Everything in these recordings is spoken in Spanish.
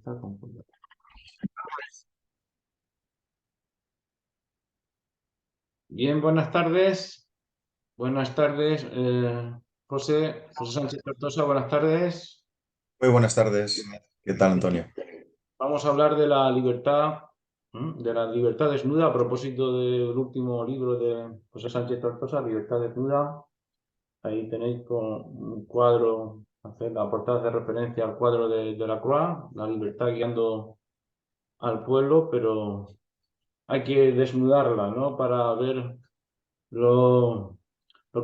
está confundido. Bien, buenas tardes. Buenas tardes, José Sánchez Tortosa, buenas tardes. Muy buenas tardes. ¿Qué tal, Antonio? Vamos a hablar de la libertad desnuda, a propósito del último libro de José Sánchez Tortosa, Libertad desnuda. Ahí tenéis con un cuadro, la portada de referencia al cuadro de Delacroix, la libertad guiando al pueblo, pero hay que desnudarla, ¿no? Para ver lo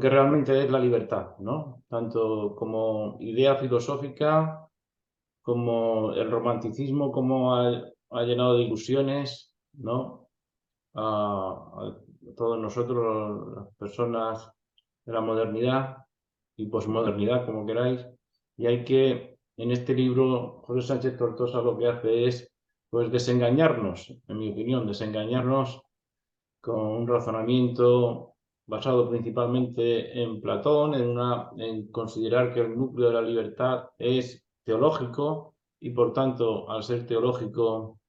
que realmente es la libertad, ¿no? Tanto como idea filosófica, como el romanticismo, como ha llenado de ilusiones, ¿no? A todos nosotros, las personas de la modernidad y posmodernidad, como queráis. Y hay que, en este libro, José Sánchez Tortosa lo que hace es, pues, desengañarnos, en mi opinión, desengañarnos con un razonamiento basado principalmente en Platón, en considerar que el núcleo de la libertad es teológico y, por tanto, al ser teológico,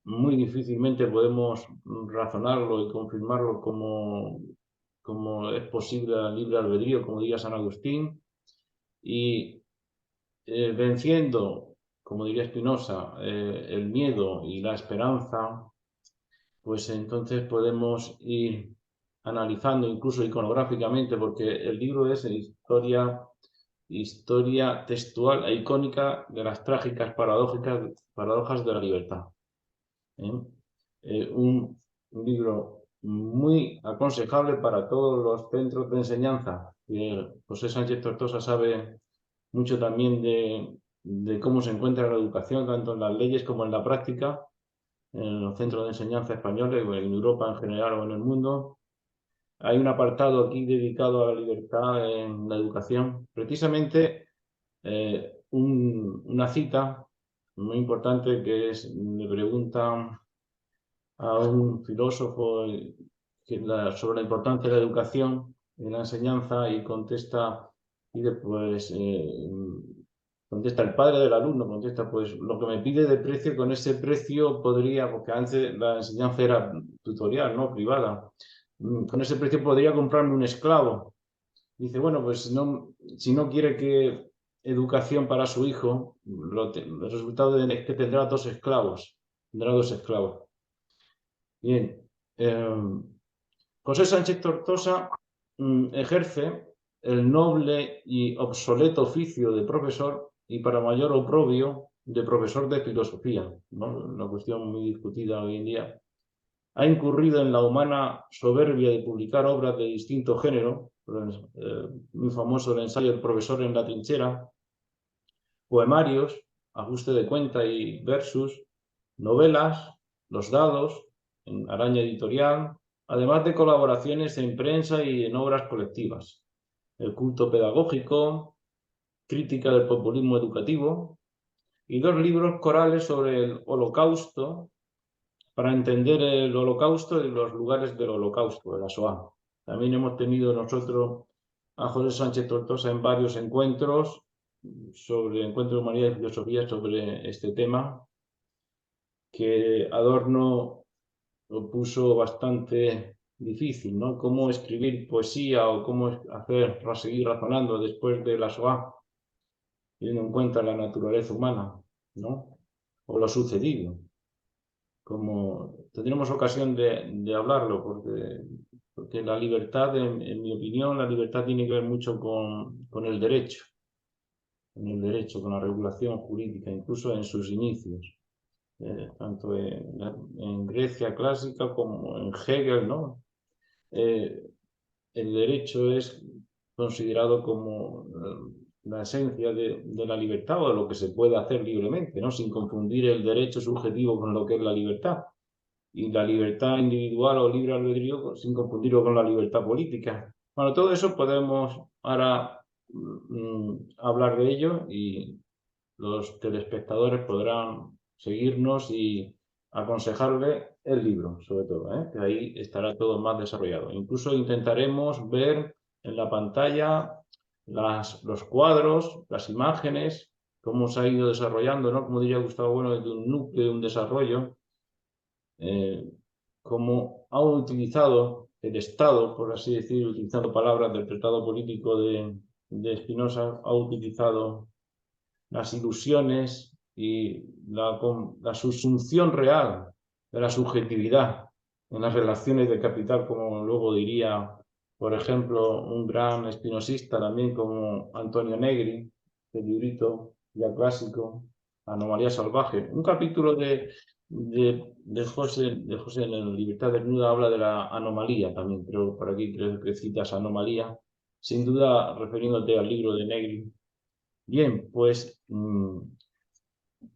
muy difícilmente podemos razonarlo y confirmarlo como es posible el libre albedrío, como diría San Agustín, y venciendo, como diría Spinoza, el miedo y la esperanza, pues entonces podemos ir analizando incluso iconográficamente, porque el libro es historia textual e icónica de las trágicas paradojas de la libertad. Un libro muy aconsejable para todos los centros de enseñanza. José Sánchez Tortosa sabe mucho también de cómo se encuentra la educación, tanto en las leyes como en la práctica, en los centros de enseñanza españoles, o en Europa en general o en el mundo. Hay un apartado aquí dedicado a la libertad en la educación. Precisamente una cita muy importante que es, le preguntan a un filósofo sobre la importancia de la educación en la enseñanza y contesta, y después contesta el padre del alumno, contesta, pues lo que me pide de precio, con ese precio podría, porque antes la enseñanza era tutorial, ¿no? Privada, con ese precio podría comprarme un esclavo. Dice, bueno, pues no, si no quiere que educación para su hijo, el resultado es que tendrá dos esclavos. Bien, José Sánchez Tortosa ejerce el noble y obsoleto oficio de profesor y, para mayor oprobio, de profesor de filosofía, ¿no? Una cuestión muy discutida hoy en día. Ha incurrido en la humana soberbia de publicar obras de distinto género, muy famoso el ensayo El profesor en la trinchera, poemarios, ajuste de cuenta y versus, novelas, Los dados, en Araña Editorial, además de colaboraciones en prensa y en obras colectivas. El culto pedagógico, crítica del populismo educativo, y 2 libros corales sobre el Holocausto, para entender el Holocausto y los lugares del Holocausto, de la Shoah. También hemos tenido nosotros a José Sánchez Tortosa en varios encuentros Encuentro de Humanidad y Filosofía sobre este tema, que Adorno lo puso bastante difícil, ¿no? Cómo escribir poesía o cómo seguir razonando después de la Shoah, teniendo en cuenta la naturaleza humana, ¿no? O lo sucedido. Como tendremos ocasión de hablarlo, porque la libertad, en mi opinión, la libertad tiene que ver mucho con el derecho, con la regulación jurídica, incluso en sus inicios. Tanto en Grecia clásica como en Hegel, ¿no? El derecho es considerado como la esencia de la libertad, o de lo que se puede hacer libremente, ¿no? Sin confundir el derecho subjetivo con lo que es la libertad, y la libertad individual o libre albedrío sin confundirlo con la libertad política. Bueno, todo eso podemos ahora hablar de ello, y los telespectadores podrán seguirnos y aconsejarle el libro, sobre todo, que ahí estará todo más desarrollado. Incluso intentaremos ver en la pantalla los cuadros, las imágenes, cómo se ha ido desarrollando, ¿no? Como diría Gustavo Bueno, desde un núcleo, de un desarrollo, cómo ha utilizado el Estado, por así decirlo, utilizando palabras del Tratado Político de Spinoza, ha utilizado las ilusiones y la subsunción real de la subjetividad en las relaciones de capital, como luego diría, por ejemplo, un gran espinosista también como Antonio Negri, el librito ya clásico, Anomalía Salvaje. Un capítulo de José en la Libertad Desnuda habla de la anomalía también, pero por aquí creo que citas anomalía, sin duda refiriéndote al libro de Negri. Bien, pues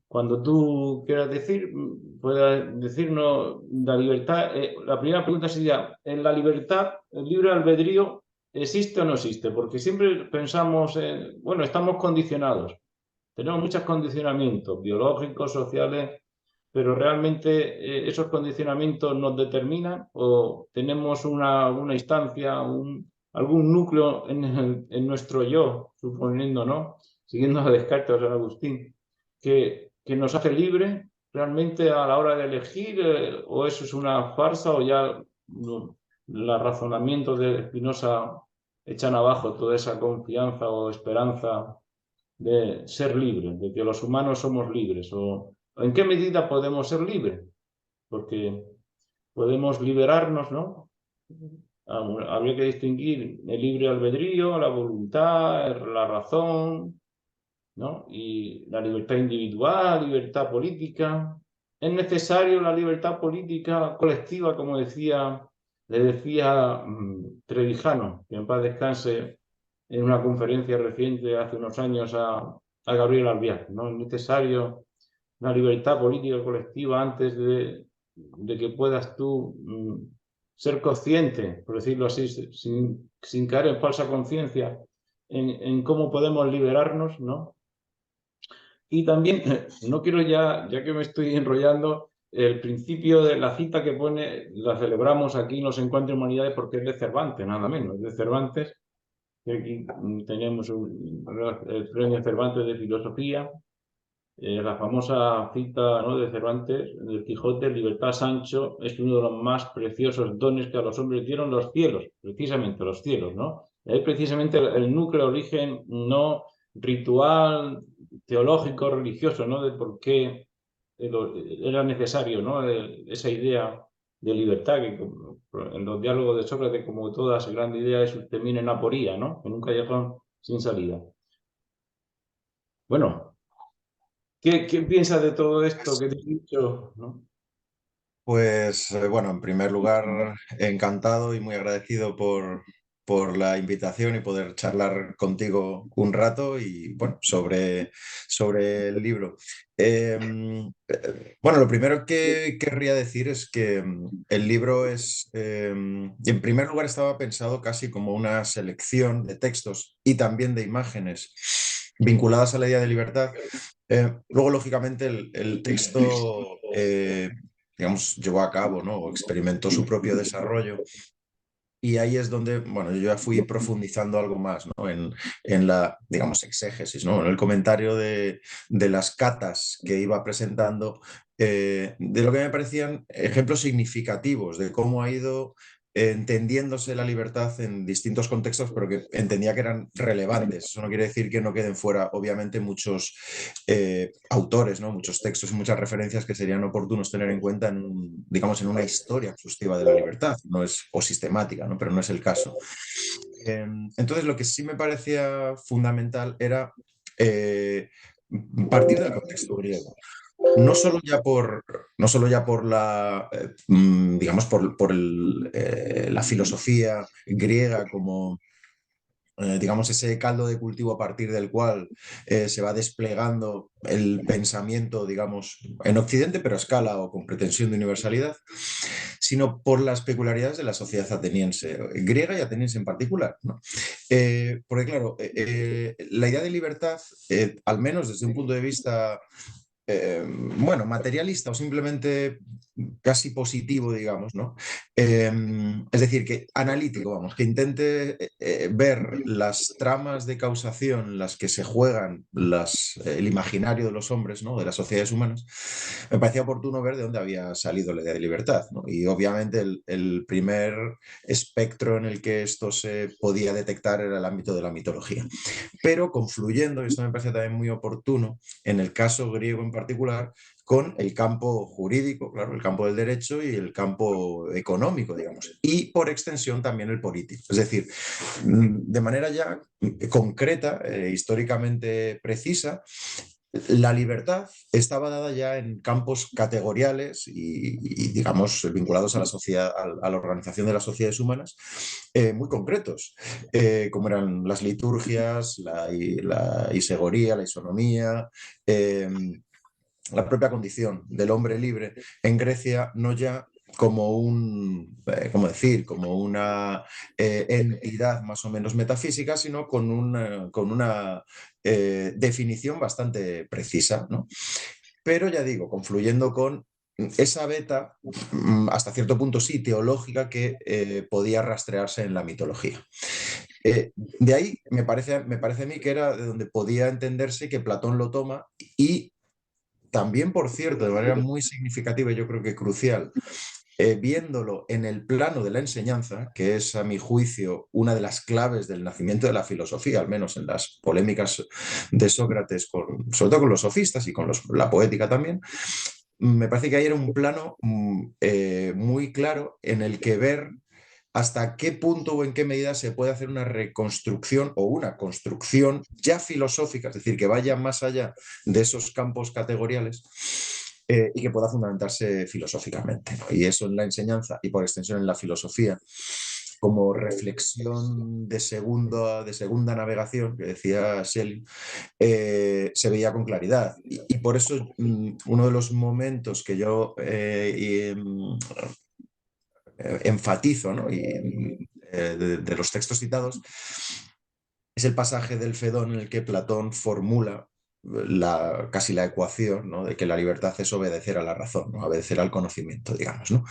cuando tú quieras decir, puedas decirnos la libertad. La primera pregunta sería, ¿en la libertad, el libre albedrío, existe o no existe? Porque siempre pensamos, bueno, estamos condicionados, tenemos muchos condicionamientos biológicos, sociales, pero realmente esos condicionamientos nos determinan o tenemos una instancia, algún núcleo en nuestro yo, suponiendo, ¿no? Siguiendo a Descartes o San Agustín, que nos hace libre realmente a la hora de elegir, o eso es una farsa, o ya los razonamientos de Spinoza echan abajo toda esa confianza o esperanza de ser libres, de que los humanos somos libres, o en qué medida podemos ser libres, porque podemos liberarnos, ¿no? Habría que distinguir el libre albedrío, la voluntad, la razón, ¿no? Y la libertad individual, libertad política. ¿Es necesario la libertad política colectiva, como le decía Trevijano, que en paz descanse, en una conferencia reciente hace unos años a Gabriel Albiac, ¿no? Es necesario la libertad política colectiva antes de que puedas tú ser consciente, por decirlo así, sin caer en falsa conciencia, en cómo podemos liberarnos, ¿no? Y también, no quiero ya que me estoy enrollando, el principio de la cita que pone, la celebramos aquí en los Encuentros de Humanidades porque es de Cervantes, nada menos, de Cervantes, que aquí tenemos el premio Cervantes de Filosofía, la famosa cita, ¿no?, de Cervantes, del Quijote: libertad, Sancho, es uno de los más preciosos dones que a los hombres dieron los cielos, precisamente los cielos, ¿no? Es precisamente el núcleo, origen no ritual, teológico, religioso, ¿no?, de por qué era necesario, ¿no?, esa idea de libertad, que en los diálogos de Sócrates, como todas grandes ideas, termina en aporía, ¿no?, en un callejón sin salida. Bueno, ¿qué piensas de todo esto que te he dicho, ¿no? Pues bueno, en primer lugar, encantado y muy agradecido por la invitación y poder charlar contigo un rato y bueno, sobre el libro. Bueno, lo primero que querría decir es que el libro es, en primer lugar, estaba pensado casi como una selección de textos y también de imágenes vinculadas a la idea de libertad. Luego, lógicamente, el texto, digamos, llevó a cabo, ¿no?, o experimentó su propio desarrollo. Y ahí es donde, bueno, yo ya fui profundizando algo más, ¿no?, en la, digamos, exégesis, ¿no?, en el comentario de las catas que iba presentando, de lo que me parecían ejemplos significativos de cómo ha ido entendiéndose la libertad en distintos contextos, pero que entendía que eran relevantes. Eso no quiere decir que no queden fuera, obviamente, muchos autores, ¿no?, muchos textos y muchas referencias que serían oportunos tener en cuenta digamos, en una historia exhaustiva de la libertad, no es, o sistemática, ¿no?, pero no es el caso. Entonces, lo que sí me parecía fundamental era partir del contexto griego. No solo ya por la, digamos, la filosofía griega como, digamos, ese caldo de cultivo a partir del cual se va desplegando el pensamiento, digamos, en Occidente, pero a escala o con pretensión de universalidad, sino por las peculiaridades de la sociedad ateniense, griega y ateniense en particular, ¿no? Porque claro, la idea de libertad, al menos desde un punto de vista bueno, materialista o simplemente casi positivo, digamos, ¿no? Es decir, que analítico, vamos, que intente ver las tramas de causación en las que se juegan el imaginario de los hombres, ¿no? De las sociedades humanas. Me parecía oportuno ver de dónde había salido la idea de libertad, ¿no? Y obviamente el primer espectro en el que esto se podía detectar era el ámbito de la mitología, pero confluyendo, y esto me parece también muy oportuno, en el caso griego en particular, con el campo jurídico, claro, el campo del derecho y el campo económico, digamos, y por extensión también el político. Es decir, de manera ya concreta, históricamente precisa, la libertad estaba dada ya en campos categoriales digamos, vinculados a la sociedad, a la organización de las sociedades humanas, muy concretos, como eran las liturgias, la isegoría, la isonomía, eh, la propia condición del hombre libre en Grecia, no ya como ¿cómo decir? Como una entidad más o menos metafísica, sino con una definición bastante precisa, ¿no? Pero ya digo, confluyendo con esa beta, hasta cierto punto sí, teológica, que podía rastrearse en la mitología. De ahí me parece a mí que era de donde podía entenderse que Platón lo toma y también, por cierto, de manera muy significativa y yo creo que crucial, viéndolo en el plano de la enseñanza, que es a mi juicio una de las claves del nacimiento de la filosofía, al menos en las polémicas de Sócrates, sobre todo con los sofistas y con la poética también, me parece que ahí era un plano muy claro en el que ver hasta qué punto o en qué medida se puede hacer una reconstrucción o una construcción ya filosófica, es decir, que vaya más allá de esos campos categoriales y que pueda fundamentarse filosóficamente, ¿no? Y eso en la enseñanza y por extensión en la filosofía, como reflexión de segunda navegación, que decía Shelley, se veía con claridad. Y por eso uno de los momentos que yo enfatizo, ¿no? De los textos citados, es el pasaje del Fedón en el que Platón formula casi la ecuación, ¿no? De que la libertad es obedecer a la razón, ¿no? Obedecer al conocimiento, digamos, ¿no?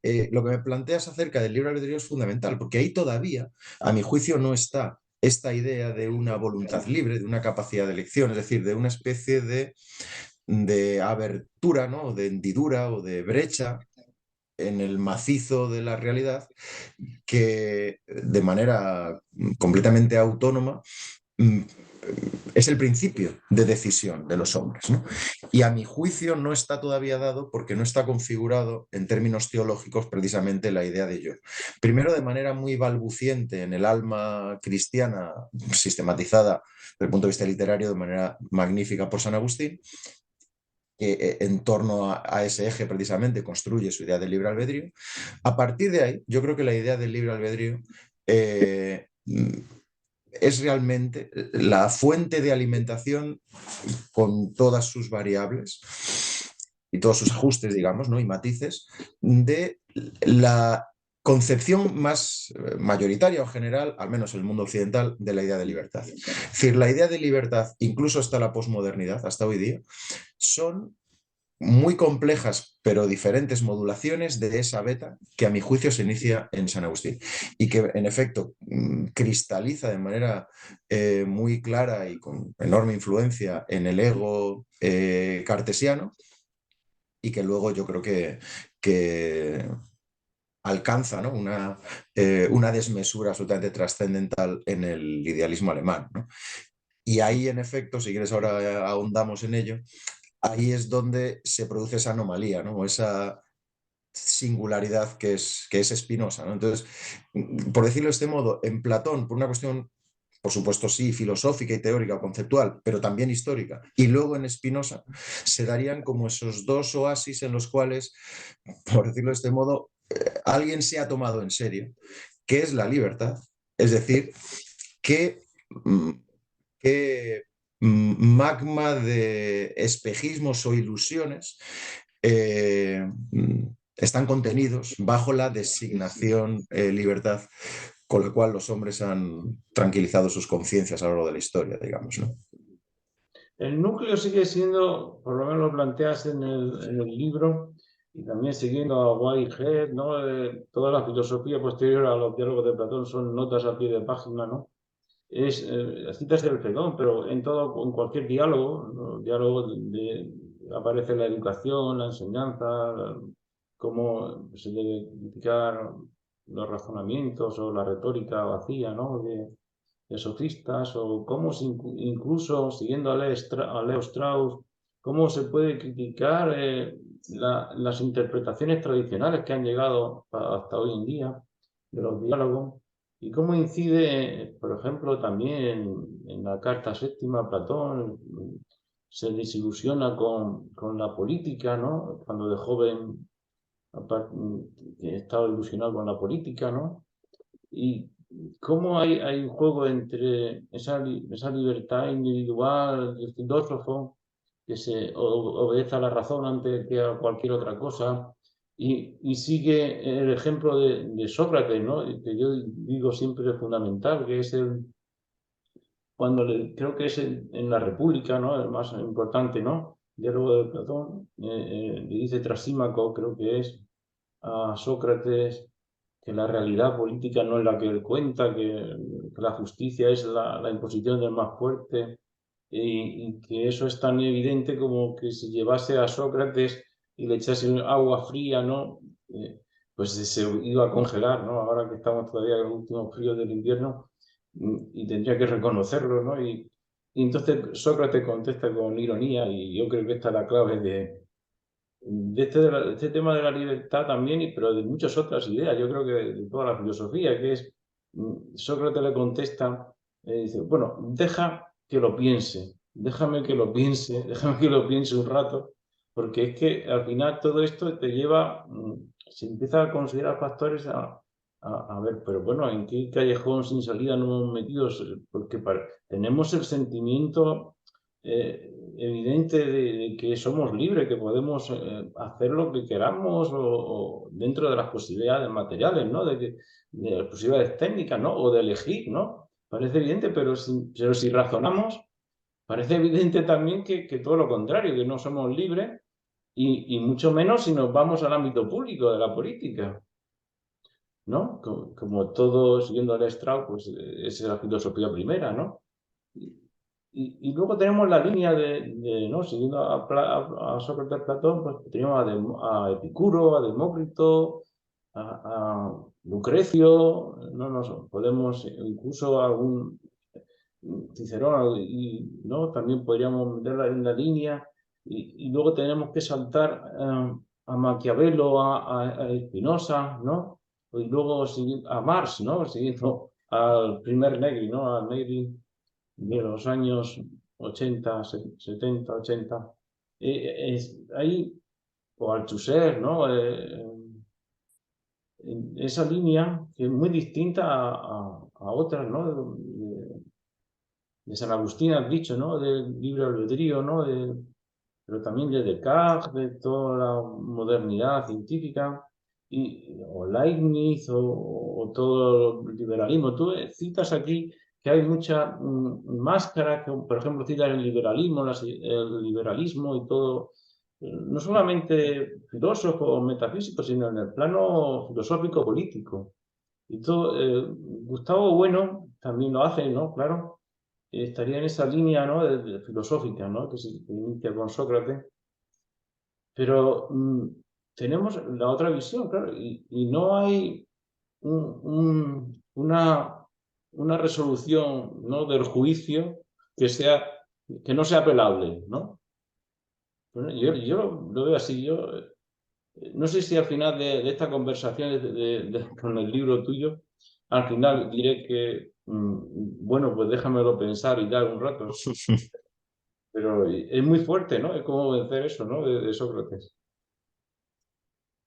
Lo que me planteas acerca del libre albedrío es fundamental, porque ahí todavía, a mi juicio, no está esta idea de una voluntad libre, de una capacidad de elección, es decir, de una especie de abertura, ¿no? De hendidura o de brecha en el macizo de la realidad que de manera completamente autónoma mm, es el principio de decisión de los hombres, ¿no? Y a mi juicio no está todavía dado porque no está configurado en términos teológicos precisamente la idea de yo. Primero, de manera muy balbuciente en el alma cristiana, sistematizada desde el punto de vista literario de manera magnífica por San Agustín, que en torno a ese eje precisamente construye su idea del libre albedrío. A partir de ahí, yo creo que la idea del libre albedrío es realmente la fuente de alimentación con todas sus variables y todos sus ajustes, digamos, ¿no? Y matices de la concepción más mayoritaria o general, al menos en el mundo occidental, de la idea de libertad. Es decir, la idea de libertad, incluso hasta la posmodernidad, hasta hoy día, son muy complejas pero diferentes modulaciones de esa beta que a mi juicio se inicia en San Agustín y que en efecto cristaliza de manera muy clara y con enorme influencia en el ego cartesiano y que luego yo creo que alcanza, ¿no? una desmesura absolutamente trascendental en el idealismo alemán, ¿no? Y ahí, en efecto, si quieres ahora ahondamos en ello, ahí es donde se produce esa anomalía, ¿no? Esa singularidad que es Spinoza, ¿no? Entonces, por decirlo de este modo, en Platón, por una cuestión, por supuesto, sí, filosófica y teórica o conceptual, pero también histórica, y luego en Spinoza, se darían como esos dos oasis en los cuales, por decirlo de este modo, alguien se ha tomado en serio, qué es la libertad, es decir, qué, qué magma de espejismos o ilusiones eh, están contenidos bajo la designación libertad con la cual los hombres han tranquilizado sus conciencias a lo largo de la historia, digamos, ¿no? El núcleo sigue siendo, por lo menos lo planteas en el libro, y también siguiendo a Whitehead, ¿no? Toda la filosofía posterior a los diálogos de Platón son notas a pie de página, ¿no? Es citas del Fedón, pero en todo, en cualquier diálogo, ¿no? Diálogo aparece la educación, la enseñanza, cómo se debe criticar los razonamientos o la retórica vacía, ¿no? De sofistas, o cómo incluso, siguiendo a Leo Strauss, cómo se puede criticar las interpretaciones tradicionales que han llegado hasta hoy en día de los diálogos, y cómo incide, por ejemplo, también en la Carta Séptima, Platón se desilusiona con la política, ¿no? Cuando de joven estaba ilusionado con la política, ¿no? Y cómo hay un juego entre esa libertad individual del filósofo que obedece a la razón antes que a cualquier otra cosa, y sigue el ejemplo de Sócrates, ¿no? Que yo digo siempre es fundamental, que es creo que es en la República, ¿no? El más importante, ¿no? Diálogo de Platón, le dice Trasímaco, creo que es, a Sócrates, que la realidad política no es la que él cuenta, que la justicia es la imposición del más fuerte, y que eso es tan evidente como que si llevase a Sócrates y le echase agua fría, ¿no? Pues se iba a congelar, ¿no? Ahora que estamos todavía en los últimos fríos del invierno, y tendría que reconocerlo, ¿no? Y entonces Sócrates contesta con ironía, y yo creo que esta es la clave de este tema de la libertad también, pero de muchas otras ideas, yo creo que de toda la filosofía, que es, Sócrates le contesta, dice, bueno, deja que lo piense, déjame que lo piense, déjame que lo piense un rato, porque es que al final todo esto te lleva, se empieza a considerar factores a ver, pero bueno, ¿en qué callejón sin salida nos hemos metido? Porque tenemos el sentimiento evidente de que somos libres, que podemos hacer lo que queramos, o dentro de las posibilidades materiales, ¿no? De las posibilidades técnicas, ¿no? O de elegir, ¿no? Parece evidente, pero si razonamos, parece evidente también que todo lo contrario, que no somos libres, y mucho menos si nos vamos al ámbito público de la política, ¿no? Como todo, siguiendo a Strauss, pues esa es la filosofía primera, ¿no? Y luego tenemos la línea ¿no? Siguiendo a Sócrates, Platón, pues tenemos a Epicuro, a Demócrito, a Lucrecio, no nos podemos incluso algún Cicerón, y ¿no? También podríamos meterla en la línea, y luego tenemos que saltar a Maquiavelo, a Spinoza, ¿no? Y luego a Marx, ¿no? Siguiendo al primer Negri, ¿no? Al Negri de los años 80, 70, 80. Ahí, o Althusser, ¿no? En esa línea que es muy distinta a otras, ¿no? De San Agustín, has dicho, ¿no? Del libre albedrío, ¿no? Pero también de Descartes, de toda la modernidad científica, o Leibniz, o todo el liberalismo. Tú citas aquí que hay mucha máscara, que, por ejemplo, citas el liberalismo, el liberalismo y todo, no solamente filósofo o metafísico, sino en el plano filosófico-político. Y todo, Gustavo Bueno también lo hace, ¿no? Claro, estaría en esa línea, ¿no? de filosófica, ¿no? Que se inicia con Sócrates, pero tenemos la otra visión, claro, y no hay una resolución, ¿no? del juicio que no sea apelable, ¿no? Bueno, yo lo veo así. Yo no sé si al final de esta conversación con el libro tuyo, al final diré que, bueno, pues déjamelo pensar y dar un rato, pero es muy fuerte, ¿no? Es como vencer eso, ¿no? De Sócrates.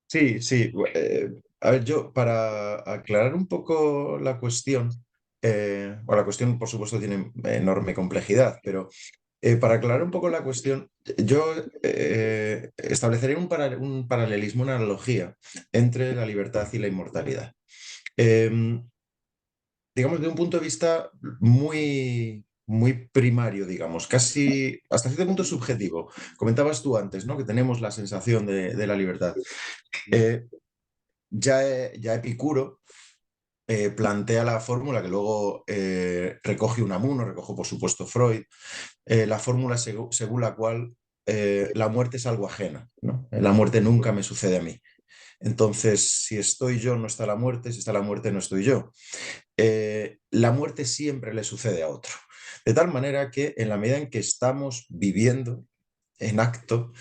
Sí, sí. A ver, yo para aclarar un poco la cuestión, bueno, la cuestión por supuesto tiene enorme complejidad, pero para aclarar un poco la cuestión, yo establecería un paralelismo, una analogía entre la libertad y la inmortalidad. Digamos, de un punto de vista muy, muy primario, digamos, casi hasta cierto punto subjetivo. Comentabas tú antes, ¿no? Que tenemos la sensación de la libertad. Eh, ya Epicuro plantea la fórmula que luego recoge Unamuno, recoge por supuesto Freud, la fórmula según la cual la muerte es algo ajeno, ¿no? La muerte nunca me sucede a mí. Entonces, si estoy yo, no está la muerte, si está la muerte, no estoy yo. La muerte siempre le sucede a otro. De tal manera que en la medida en que estamos viviendo en acto,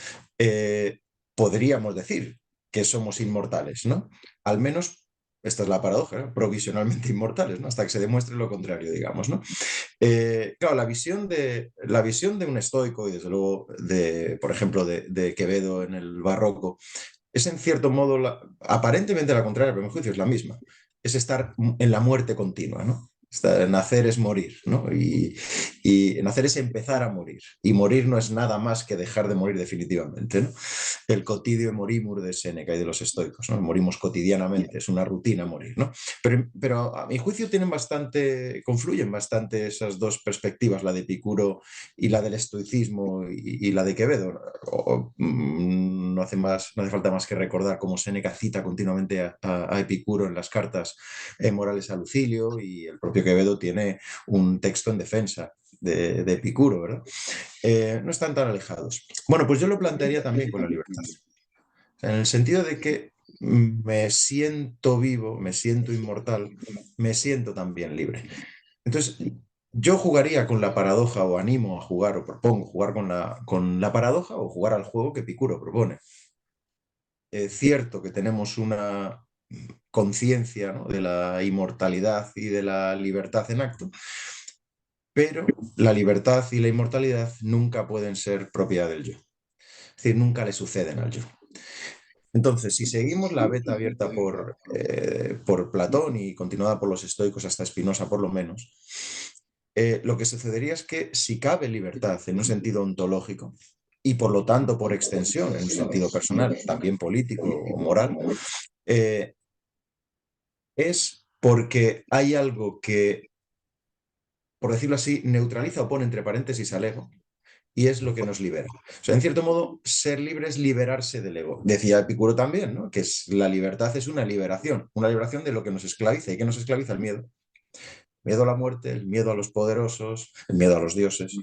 podríamos decir que somos inmortales, ¿no? Al menos, esta es la paradoja, ¿no? Provisionalmente inmortales, ¿no? Hasta que se demuestre lo contrario, digamos, ¿no? Claro, la visión de un estoico y desde luego, por ejemplo, de Quevedo en el barroco, es en cierto modo, aparentemente la contraria, pero en mi juicio es la misma. Es estar en la muerte continua, ¿no? Nacer es morir, ¿no? Y nacer es empezar a morir. Y morir no es nada más que dejar de morir definitivamente, ¿no? El quotidie morimur de Séneca y de los estoicos, ¿no? Morimos cotidianamente, es una rutina morir, ¿no? Pero a mi juicio tienen bastante, confluyen bastante esas dos perspectivas, la de Epicuro y la del estoicismo y la de Quevedo. No hace no hace falta más que recordar cómo Séneca cita continuamente a Epicuro en las cartas morales a Lucilio, y el propio Quevedo tiene un texto en defensa de Epicuro, ¿verdad? No están tan alejados. Bueno, pues yo lo plantearía también con la libertad, en el sentido de que me siento vivo, me siento inmortal, me siento también libre. Entonces, yo jugaría con la paradoja, o animo a jugar, o propongo jugar con la paradoja, o jugar al juego que Epicuro propone. Cierto que tenemos una conciencia, ¿no?, de la inmortalidad y de la libertad en acto, pero la libertad y la inmortalidad nunca pueden ser propiedad del yo. Es decir, nunca le suceden al yo. Entonces, si seguimos la beta abierta por Platón y continuada por los estoicos hasta Spinoza por lo menos, lo que sucedería es que si cabe libertad en un sentido ontológico, y por lo tanto por extensión en un sentido personal, también político o moral, eh, es porque hay algo que, por decirlo así, neutraliza o pone entre paréntesis al ego, y es lo que nos libera. O sea, en cierto modo, ser libre es liberarse del ego. Decía Epicuro también, ¿no?, que la libertad es una liberación de lo que nos esclaviza. ¿Y qué nos esclaviza? El miedo. Miedo a la muerte, el miedo a los poderosos, el miedo a los dioses.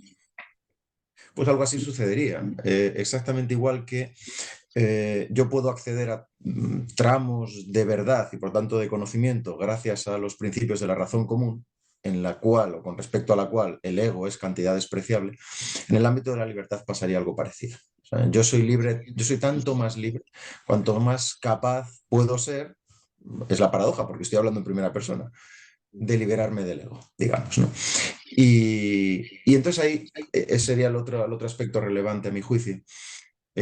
Pues algo así sucedería. Exactamente igual que yo puedo acceder a tramos de verdad y por tanto de conocimiento gracias a los principios de la razón común, en la cual o con respecto a la cual el ego es cantidad despreciable. En el ámbito de la libertad pasaría algo parecido. O sea, yo soy libre, yo soy tanto más libre cuanto más capaz puedo ser, es la paradoja porque estoy hablando en primera persona, de liberarme del ego, digamos, ¿no? Y entonces ahí sería el otro aspecto relevante a mi juicio.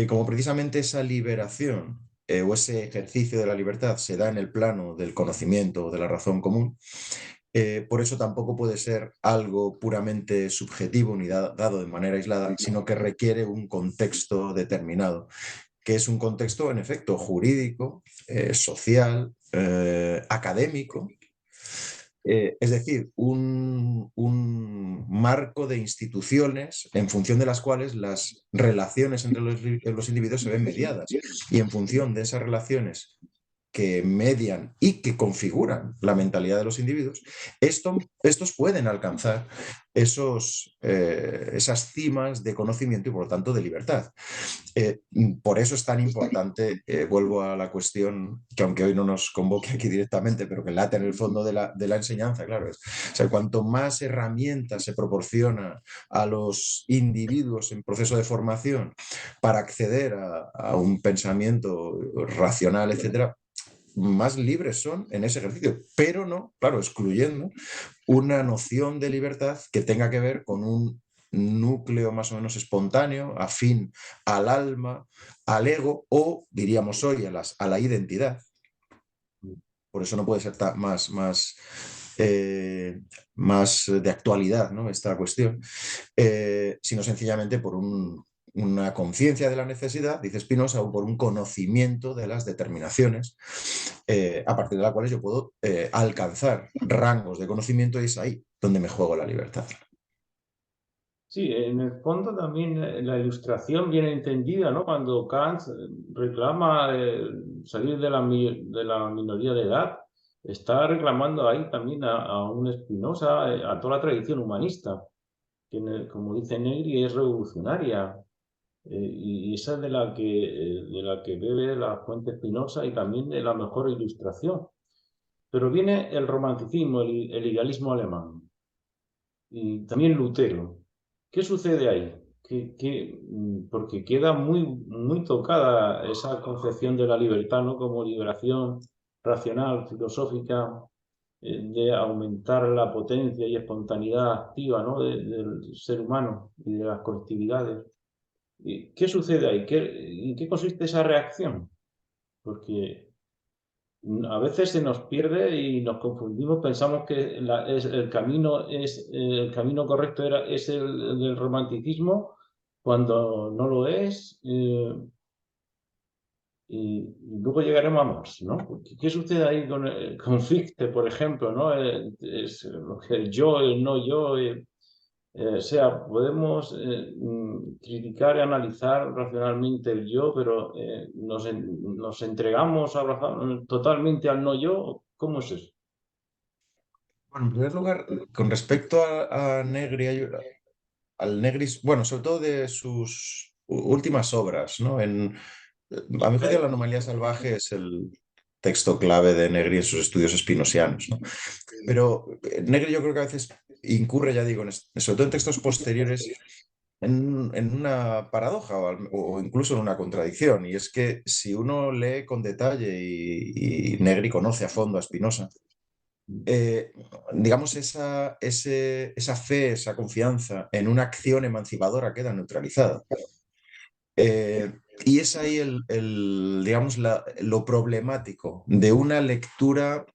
Como precisamente esa liberación o ese ejercicio de la libertad se da en el plano del conocimiento o de la razón común, por eso tampoco puede ser algo puramente subjetivo ni dado de manera aislada, sino que requiere un contexto determinado, que es un contexto, en efecto, jurídico, social, académico, es decir, un marco de instituciones en función de las cuales las relaciones entre los individuos se ven mediadas. Y en función de esas relaciones que median y que configuran la mentalidad de los individuos, estos pueden alcanzar esas cimas de conocimiento y por lo tanto de libertad. Por eso es tan importante, vuelvo a la cuestión que aunque hoy no nos convoque aquí directamente, pero que late en el fondo de la enseñanza, claro. O sea, cuanto más herramientas se proporciona a los individuos en proceso de formación para acceder a un pensamiento racional, etcétera, más libres son en ese ejercicio, pero no, claro, excluyendo una noción de libertad que tenga que ver con un núcleo más o menos espontáneo, afín al alma, al ego o, diríamos hoy, a la identidad. Por eso no puede ser más de actualidad, ¿no?, esta cuestión, sino sencillamente por una conciencia de la necesidad, dice Spinoza, o por un conocimiento de las determinaciones, a partir de las cuales yo puedo alcanzar rangos de conocimiento, y es ahí donde me juego la libertad. Sí, en el fondo también la ilustración viene entendida, ¿no? Cuando Kant reclama salir de de la minoría de edad, está reclamando ahí también a un Spinoza, a toda la tradición humanista, que como dice Negri es revolucionaria, y esa es de la que bebe la fuente Spinoza y también de la mejor ilustración. Pero viene el romanticismo, el idealismo alemán y también Lutero. ¿Qué sucede ahí? Porque queda muy tocada esa concepción de la libertad, ¿no? Como liberación racional, filosófica, de aumentar la potencia y espontaneidad activa, ¿no? Del ser humano y de las colectividades. ¿Y qué sucede ahí? ¿En qué consiste esa reacción? Porque a veces se nos pierde y nos confundimos, pensamos que el camino correcto es el del romanticismo cuando no lo es, y luego llegaremos a Marx, ¿no? ¿Qué sucede ahí con Fichte, por ejemplo, ¿no? Es lo que el yo, el no yo, o sea, podemos criticar y analizar racionalmente el yo, pero nos entregamos totalmente al no yo. ¿Cómo es eso? Bueno, en primer lugar, con respecto a Negri, al Negris, bueno, sobre todo de sus últimas obras, ¿no? A mi juicio, La anomalía salvaje es el texto clave de Negri en sus estudios spinosianos, ¿no? Pero Negri yo creo que a veces incurre, ya digo, sobre todo en textos posteriores, en una paradoja o incluso en una contradicción, y es que si uno lee con detalle y Negri conoce a fondo a Spinoza, eh, digamos, esa fe, esa confianza en una acción emancipadora queda neutralizada. Eh, y es ahí digamos, lo problemático de una lectura,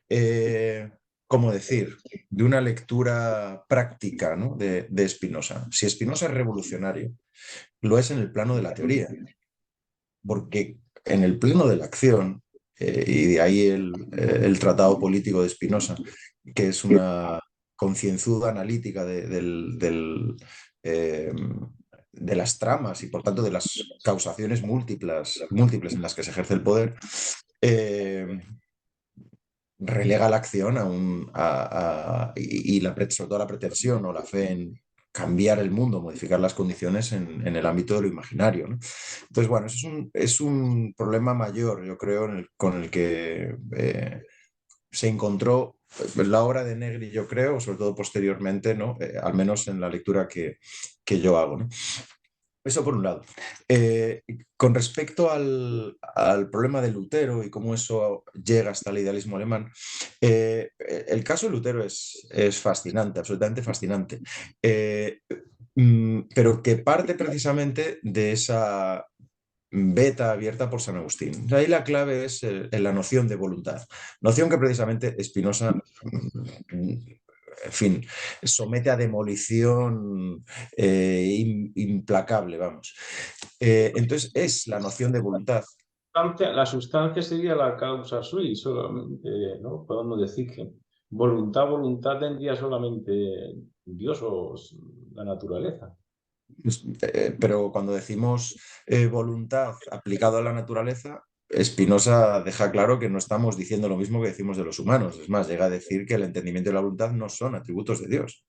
eh, ¿cómo decir? De una lectura práctica, ¿no? de Spinoza. Si Spinoza es revolucionario, lo es en el plano de la teoría, porque en el plano de la acción, y de ahí el tratado político de Spinoza, que es una concienzuda analítica eh, de las tramas y por tanto de las causaciones múltiples en las que se ejerce el poder, eh, relega la acción sobre todo la pretensión o la fe en cambiar el mundo, modificar las condiciones en el ámbito de lo imaginario, ¿no? Entonces, bueno, eso es un problema mayor, yo creo, con el que se encontró la obra de Negri, yo creo, sobre todo posteriormente, ¿no? Al menos en la lectura que yo hago, ¿no? Eso por un lado. Eh, con respecto al problema de Lutero y cómo eso llega hasta el idealismo alemán, el caso de Lutero es fascinante, absolutamente fascinante. Eh, pero que parte precisamente de esa beta abierta por San Agustín. Ahí la clave es en la noción de voluntad, noción que precisamente Spinoza, en fin, somete a demolición implacable, vamos. Entonces es la noción de voluntad. La sustancia sería la causa sui, solamente, ¿no? Podemos decir que voluntad tendría solamente Dios o la naturaleza. Pero cuando decimos voluntad aplicado a la naturaleza, Spinoza deja claro que no estamos diciendo lo mismo que decimos de los humanos. Es más, llega a decir que el entendimiento y la voluntad no son atributos de Dios.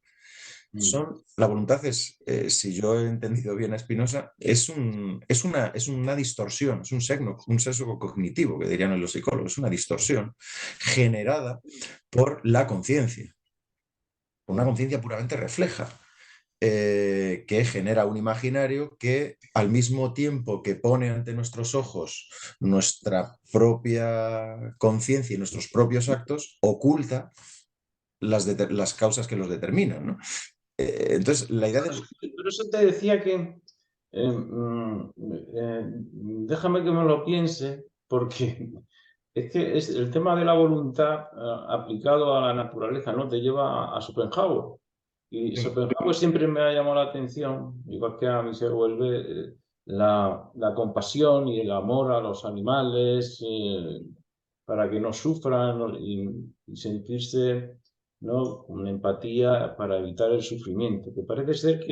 La voluntad es, si yo he entendido bien a Spinoza, es una distorsión, es un sesgo cognitivo, que dirían los psicólogos, es una distorsión generada por la conciencia, una conciencia puramente refleja, que genera un imaginario que al mismo tiempo que pone ante nuestros ojos nuestra propia conciencia y nuestros propios actos, oculta las causas que los determinan, ¿no? Entonces, la idea de... Por eso te decía que déjame que me lo piense, porque es que el tema de la voluntad aplicado a la naturaleza, ¿no? Te lleva a Schopenhauer. Y Sí. Schopenhauer siempre me ha llamado la atención, igual que a mí se vuelve la compasión y el amor a los animales, para que no sufran, ¿no? Y sentirse ¿no? Una empatía para evitar el sufrimiento, que parece ser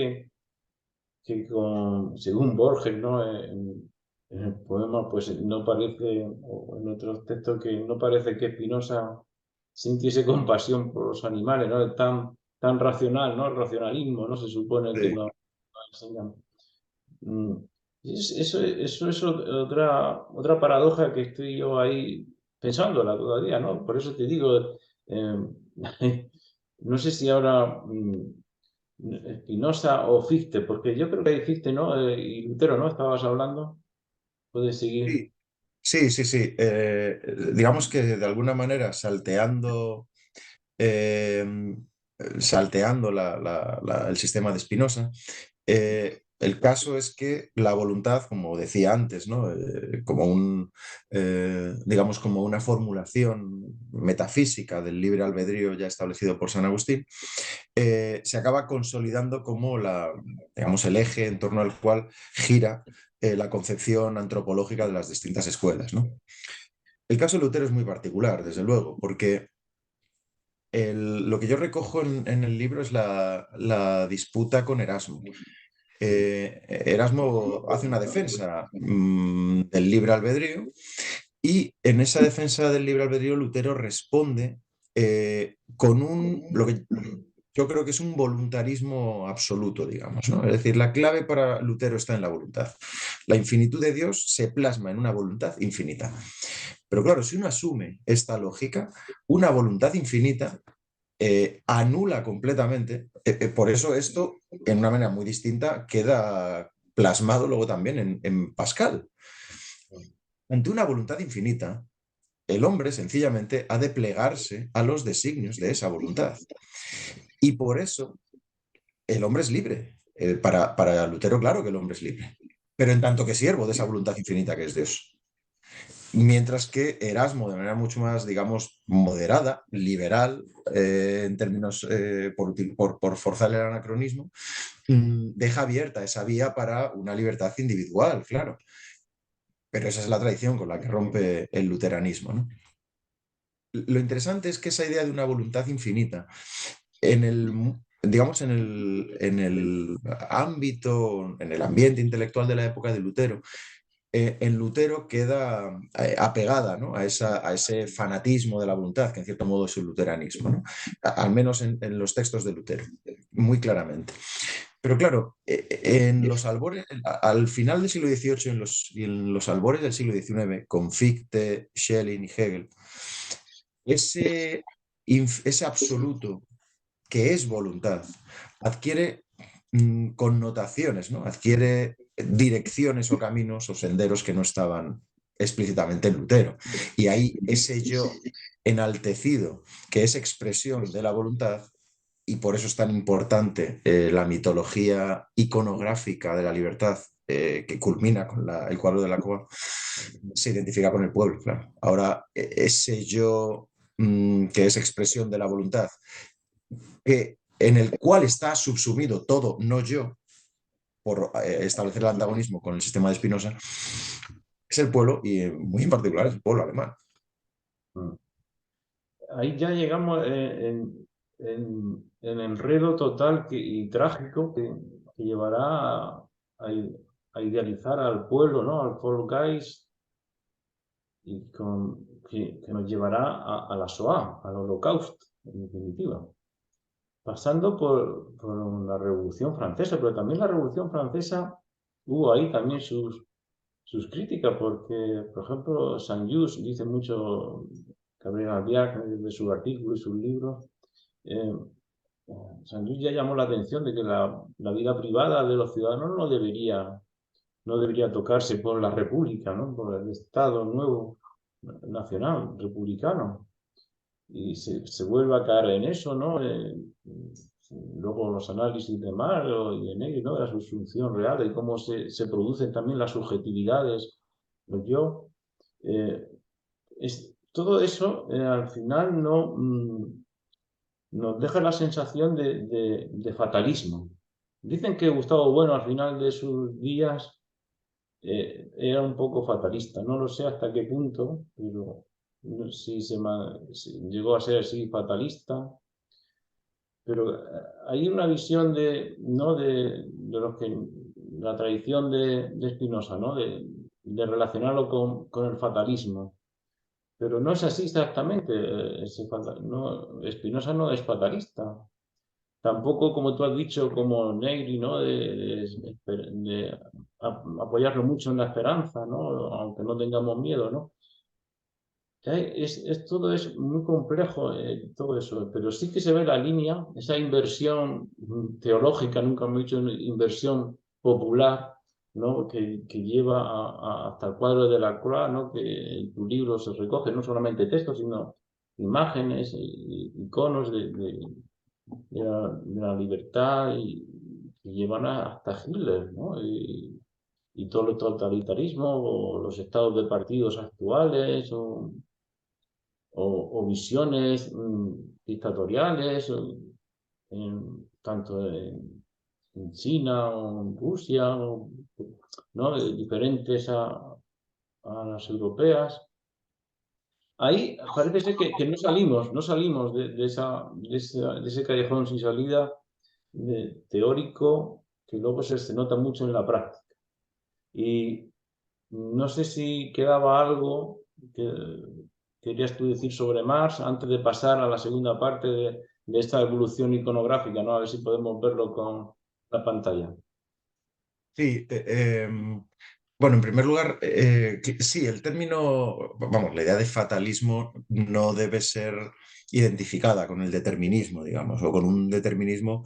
según Borges, ¿no? En el poema, pues no parece, o en otros textos, que no parece que Spinoza sintiese compasión por los animales, ¿no? Es tan racional, ¿no? El racionalismo, ¿no? Se supone que Sí. nos enseñan. Mm, eso es otra paradoja que estoy yo ahí pensándola todavía, ¿no? Por eso te digo, no sé si ahora Spinoza o Fichte, porque yo creo que hay Fichte, ¿no? Y Lutero, ¿no? Estabas hablando. Puedes seguir. Sí, sí, sí, sí. Digamos que de alguna manera eh, salteando el sistema de Spinoza, el caso es que la voluntad, como decía antes, ¿no? Digamos, como una formulación metafísica del libre albedrío ya establecido por San Agustín, se acaba consolidando como digamos, el eje en torno al cual gira la concepción antropológica de las distintas escuelas, ¿no? El caso de Lutero es muy particular, desde luego, porque lo que yo recojo en el libro es la disputa con Erasmo. Erasmo hace una defensa del libre albedrío y en esa defensa del libre albedrío Lutero responde con lo que yo creo que es un voluntarismo absoluto, digamos, ¿no? Es decir, la clave para Lutero está en la voluntad. La infinitud de Dios se plasma en una voluntad infinita. Pero claro, si uno asume esta lógica, una voluntad infinita anula completamente. Por eso esto, en una manera muy distinta, queda plasmado luego también en Pascal. Ante una voluntad infinita, el hombre sencillamente ha de plegarse a los designios de esa voluntad. Y por eso el hombre es libre. Para Lutero, claro que el hombre es libre, pero en tanto que siervo de esa voluntad infinita que es Dios. Mientras que Erasmo, de manera mucho más, digamos, moderada, liberal, en términos, por forzar el anacronismo, deja abierta esa vía para una libertad individual, claro. Pero esa es la tradición con la que rompe el luteranismo, ¿no? Lo interesante es que esa idea de una voluntad infinita, digamos, en el ámbito, en el ambiente intelectual de la época de Lutero, en Lutero queda apegada, ¿no? a ese fanatismo de la voluntad, que en cierto modo es el luteranismo, ¿no? Al menos en los textos de Lutero, muy claramente. Pero claro, en los albores, al final del siglo XVIII y en los albores del siglo XIX, con Fichte, Schelling y Hegel, ese absoluto que es voluntad adquiere connotaciones, ¿no? Adquiere direcciones o caminos o senderos que no estaban explícitamente en Lutero. Y ahí ese yo enaltecido, que es expresión de la voluntad, y por eso es tan importante la mitología iconográfica de la libertad, que culmina con el cuadro de la Coa, se identifica con el pueblo, claro. Ahora, ese yo que es expresión de la voluntad, en el cual está subsumido todo no yo, por establecer el antagonismo con el sistema de Spinoza, es el pueblo, y muy en particular es el pueblo alemán. Mm. Ahí ya llegamos en enredo total y trágico que llevará a idealizar al pueblo, ¿no? Al Volksgeist, y que nos llevará a la Shoah, al Holocausto, en definitiva. Pasando por la Revolución Francesa, pero también la Revolución Francesa hubo ahí también sus críticas, porque, por ejemplo, Saint-Just dice mucho, Gabriel Albiac, de sus artículos y sus libros, eh, Saint-Just ya llamó la atención de que la vida privada de los ciudadanos no debería tocarse por la República, ¿no? Por el Estado nuevo, nacional, republicano. Y se vuelve a caer en eso, ¿no? Luego los análisis de Marx y de Negri, ¿no? De la subsunción real y cómo se producen también las subjetividades, los yo. Eh, todo eso al final nos deja la sensación de fatalismo. Dicen que Gustavo Bueno al final de sus días era un poco fatalista. No lo sé hasta qué punto, pero si llegó a ser así fatalista. pero hay una visión ¿no? de los que la tradición de Spinoza, ¿no? De relacionarlo con el fatalismo. Pero no es así exactamente. No, Spinoza no es fatalista. Tampoco, como tú has dicho, como Negri, ¿no? De apoyarlo mucho en la esperanza, ¿no? Aunque no tengamos miedo, ¿no? Todo es muy complejo, todo eso, pero sí que se ve la línea, esa inversión teológica, nunca hemos dicho inversión popular, ¿no? Que lleva hasta el cuadro de la Croix, ¿no? Que en tu libro se recoge no solamente textos, sino imágenes, iconos de la libertad y que llevan hasta Hitler, ¿no? Y todo el totalitarismo, o los estados de partidos actuales, o visiones dictatoriales, tanto en China o en Rusia, ¿no? Diferentes a las europeas. Ahí parece ser que no salimos de ese callejón sin salida teórico que luego se nota mucho en la práctica. Y no sé si quedaba algo que querías tú decir sobre Marx antes de pasar a la segunda parte de esta evolución iconográfica, ¿no? A ver si podemos verlo con la pantalla. Sí, bueno, en primer lugar, sí, el término, vamos, la idea de fatalismo no debe ser identificada con el determinismo, digamos, o con un determinismo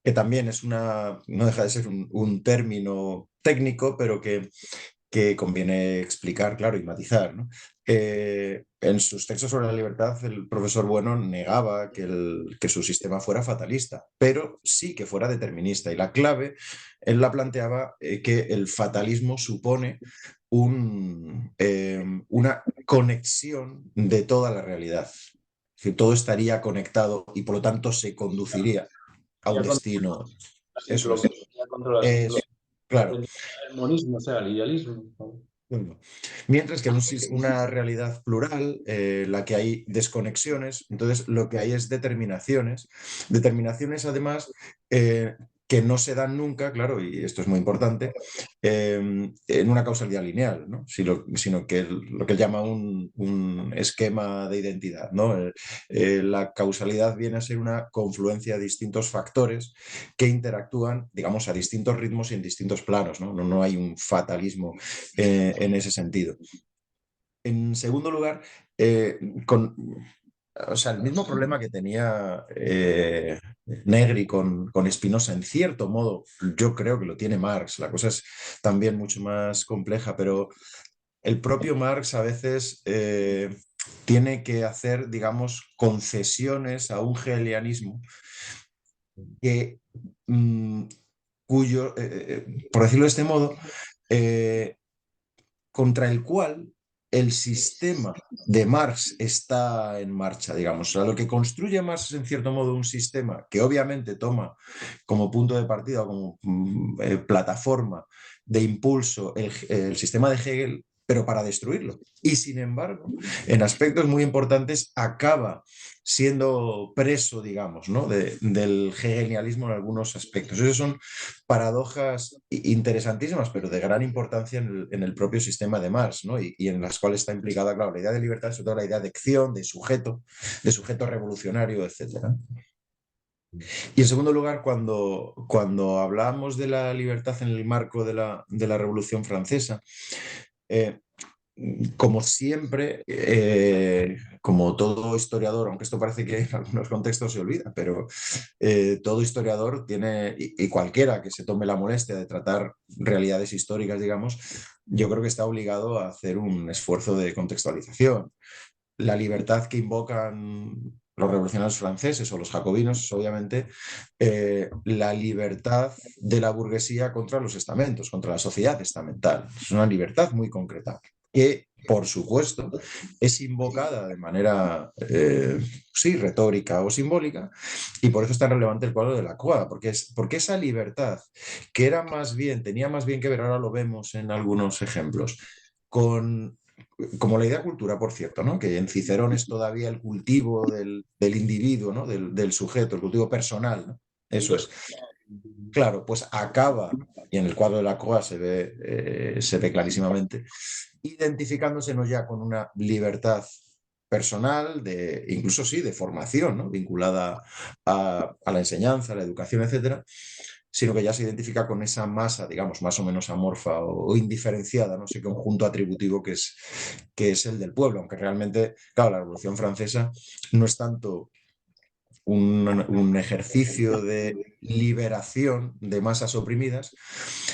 que también es no deja de ser un término técnico, pero que conviene explicar, claro, y matizar, ¿no? En sus textos sobre la libertad, el profesor Bueno negaba que su sistema fuera fatalista, pero sí que fuera determinista. Y la clave, él la planteaba que el fatalismo supone una conexión de toda la realidad. Es decir, todo estaría conectado y por lo tanto se conduciría a un Ya contra destino. la Eso es. ya contra la Es, claro. el monismo, o sea, el idealismo. Bueno, mientras que en una realidad plural, la que hay desconexiones, entonces lo que hay es determinaciones. Determinaciones además que no se dan nunca, claro, y esto es muy importante, en una causalidad lineal, ¿no? Sino que lo que él llama un esquema de identidad, ¿no? La causalidad viene a ser una confluencia de distintos factores que interactúan, digamos, a distintos ritmos y en distintos planos, ¿no? No hay un fatalismo en ese sentido. En segundo lugar, con, o sea, el mismo problema que tenía Negri con Spinoza, en cierto modo, yo creo que lo tiene Marx. La cosa es también mucho más compleja, pero el propio Marx a veces tiene que hacer, digamos, concesiones a un hegelianismo que, mm, por decirlo de este modo, eh, contra el cual el sistema de Marx está en marcha, digamos. O sea, lo que construye Marx es en cierto modo un sistema que obviamente toma como punto de partida o como plataforma de impulso el sistema de Hegel, pero para destruirlo. Y sin embargo, en aspectos muy importantes, acaba siendo preso, digamos, ¿no? del hegelianismo en algunos aspectos. Esas son paradojas interesantísimas, pero de gran importancia en el propio sistema de Marx, ¿no? Y en las cuales está implicada, claro, la idea de libertad, sobre todo la idea de acción, de sujeto revolucionario, etcétera. Y en segundo lugar, cuando hablamos de la libertad en el marco de la Revolución Francesa, eh, como siempre, como todo historiador, aunque esto parece que en algunos contextos se olvida, pero todo historiador tiene, y cualquiera que se tome la molestia de tratar realidades históricas, digamos, yo creo que está obligado a hacer un esfuerzo de contextualización. La libertad que invocan los revolucionarios franceses o los jacobinos es obviamente la libertad de la burguesía contra los estamentos, contra la sociedad estamental. Es una libertad muy concreta que, por supuesto, es invocada de manera, sí, retórica o simbólica, y por eso es tan relevante el cuadro de la Croix, porque esa libertad, que era más bien, tenía más bien que ver, ahora lo vemos en algunos ejemplos, con como la idea cultura, por cierto, ¿no? Que en Cicerón es todavía el cultivo del individuo, ¿no? Del sujeto, el cultivo personal, ¿no? Eso es. Claro, pues acaba, y en el cuadro de la Croix se ve clarísimamente, identificándose no ya con una libertad personal, incluso sí, de formación, ¿no? Vinculada a la enseñanza, a la educación, etcétera, sino que ya se identifica con esa masa, digamos, más o menos amorfa o indiferenciada, ¿no? Ese conjunto atributivo que es el del pueblo, aunque realmente, claro, la Revolución Francesa no es tanto un ejercicio de liberación de masas oprimidas,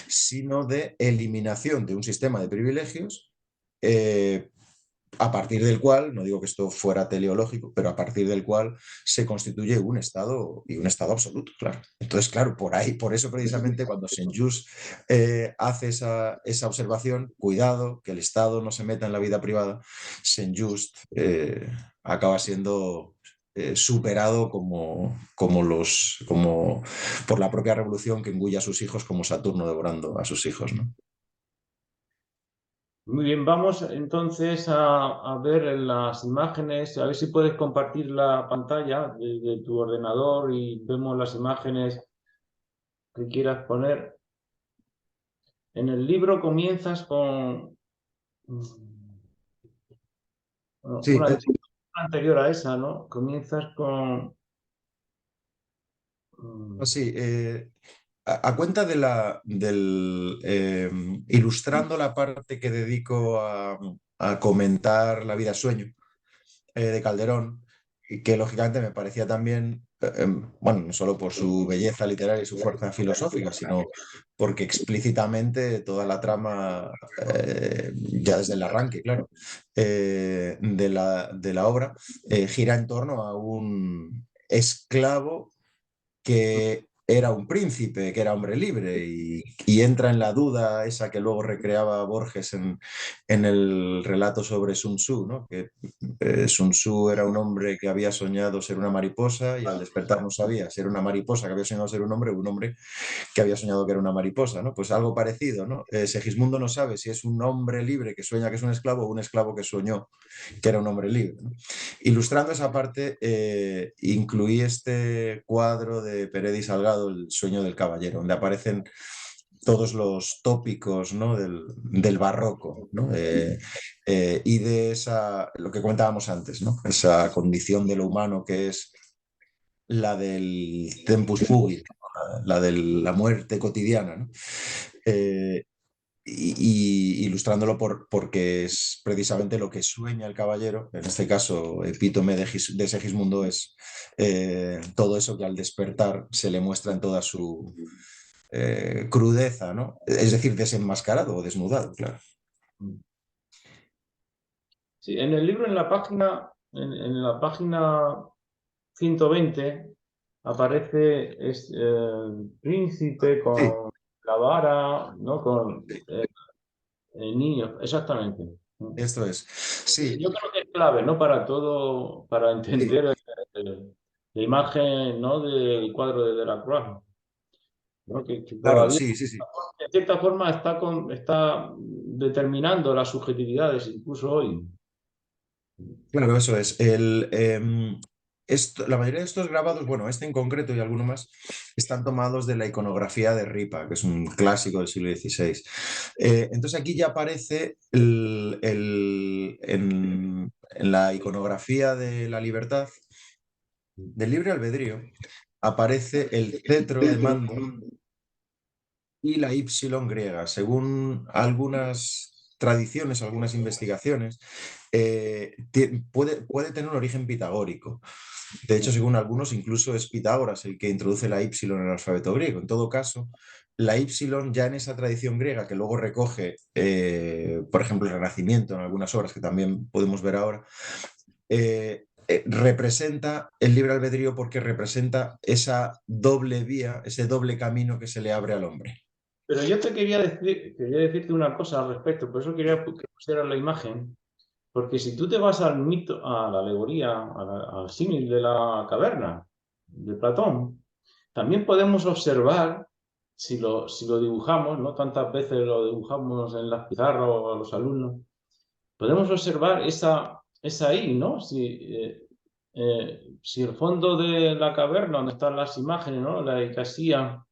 sino de eliminación de un sistema de privilegios, a partir del cual, no digo que esto fuera teleológico, pero a partir del cual se constituye un Estado y un Estado absoluto, claro. Entonces, claro, por eso precisamente cuando Saint-Just hace esa observación, cuidado, que el Estado no se meta en la vida privada, Saint-Just acaba siendo superado por la propia revolución que engulla a sus hijos como Saturno devorando a sus hijos, ¿no? Muy bien, vamos entonces a ver en las imágenes, a ver si puedes compartir la pantalla de tu ordenador y vemos las imágenes que quieras poner. En el libro comienzas con bueno, Sí, una anterior a esa, ¿no? Comienzas con... sí, a cuenta ilustrando la parte que dedico a comentar la vida sueño de Calderón, y que lógicamente me parecía también, bueno, no solo por su belleza literaria y su fuerza filosófica, sino porque explícitamente toda la trama, ya desde el arranque, claro, de la obra, gira en torno a un esclavo que era un príncipe, que era hombre libre, y entra en la duda esa que luego recreaba Borges en el relato sobre Sun Tzu, ¿no? Que Sun Tzu era un hombre que había soñado ser una mariposa y al despertar no sabía si era una mariposa que había soñado ser un hombre o un hombre que había soñado que era una mariposa, ¿no? Pues algo parecido, ¿no? Segismundo no sabe si es un hombre libre que sueña que es un esclavo o un esclavo que soñó que era un hombre libre, ¿no? Ilustrando esa parte, incluí este cuadro de Peretti Salgado, El sueño del caballero, donde aparecen todos los tópicos, ¿no? del barroco, ¿no? Y de lo que comentábamos antes, ¿no? Esa condición de lo humano que es la del tempus fugit, la de la muerte cotidiana, ¿no? Eh, y ilustrándolo porque es precisamente lo que sueña el caballero, en este caso epítome de Segismundo es todo eso que al despertar se le muestra en toda su crudeza, ¿no? Es decir, desenmascarado o desnudado, claro. Sí, en el libro, en la página 120, aparece el príncipe Sí, con la vara, ¿no? Con el niño, exactamente. esto es. Sí, Yo creo que es clave, ¿no? Para todo, para sí, entender la imagen, ¿no? Del cuadro de Delacroix, ¿no? Que claro, todavía, sí, sí, sí. en cierta forma, está determinando las subjetividades, incluso hoy. Claro, eso es. La mayoría de estos grabados, bueno, este en concreto y alguno más, están tomados de la iconografía de Ripa, que es un clásico del siglo XVI. Entonces aquí ya aparece en la iconografía de la libertad, del libre albedrío, aparece el cetro de mando y la Y griega. Según algunas tradiciones, algunas investigaciones, puede tener un origen pitagórico. De hecho, según algunos, incluso es Pitágoras el que introduce la Y en el alfabeto griego. En todo caso, la Y ya en esa tradición griega, que luego recoge, por ejemplo, el Renacimiento en algunas obras que también podemos ver ahora, representa el libre albedrío porque representa esa doble vía, ese doble camino que se le abre al hombre. Pero yo quería decirte una cosa al respecto, por eso quería que pusieras la imagen, porque si tú te vas al mito, a la alegoría, al símil de la caverna de Platón, también podemos observar, si lo dibujamos, ¿no? Tantas veces lo dibujamos en las pizarras o a los alumnos, podemos observar esa I, ¿no? Si el fondo de la caverna, donde están las imágenes, ¿no? La icasía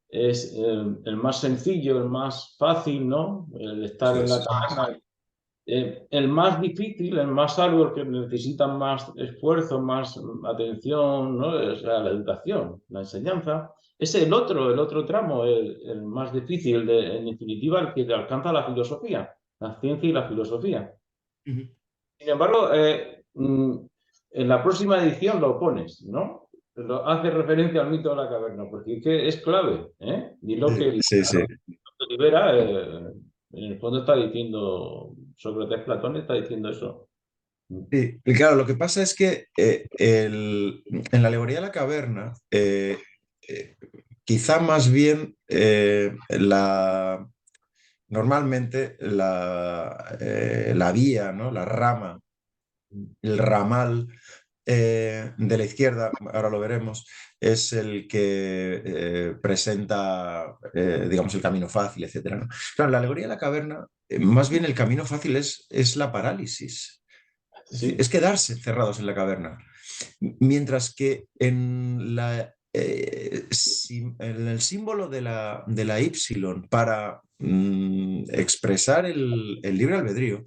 es el más sencillo, el más fácil, ¿no? El estar Eso en la es. caverna. El más difícil, el más arduo, el que necesita más esfuerzo, más atención, ¿no? O sea, la educación, la enseñanza. Es el otro tramo, el más difícil, en definitiva, el que alcanza la filosofía, la ciencia y la filosofía. Ujú. Sin embargo, en la próxima edición lo pones, ¿no? Hace referencia al mito de la caverna, porque es clave, ¿eh? Y lo que Sí, sí. libera, en el fondo está diciendo, Sócrates, Platón está diciendo eso. Sí, y claro, lo que pasa es que en la alegoría de la caverna, eh, quizá más bien normalmente la vía, ¿no? La rama, el ramal de la izquierda, ahora lo veremos, es el que presenta, digamos, el camino fácil, etcétera, ¿no? Claro, en la alegoría de la caverna, más bien el camino fácil es la parálisis. Es decir, Sí, es quedarse encerrados en la caverna. Mientras que en el símbolo de la Y para expresar el libre albedrío,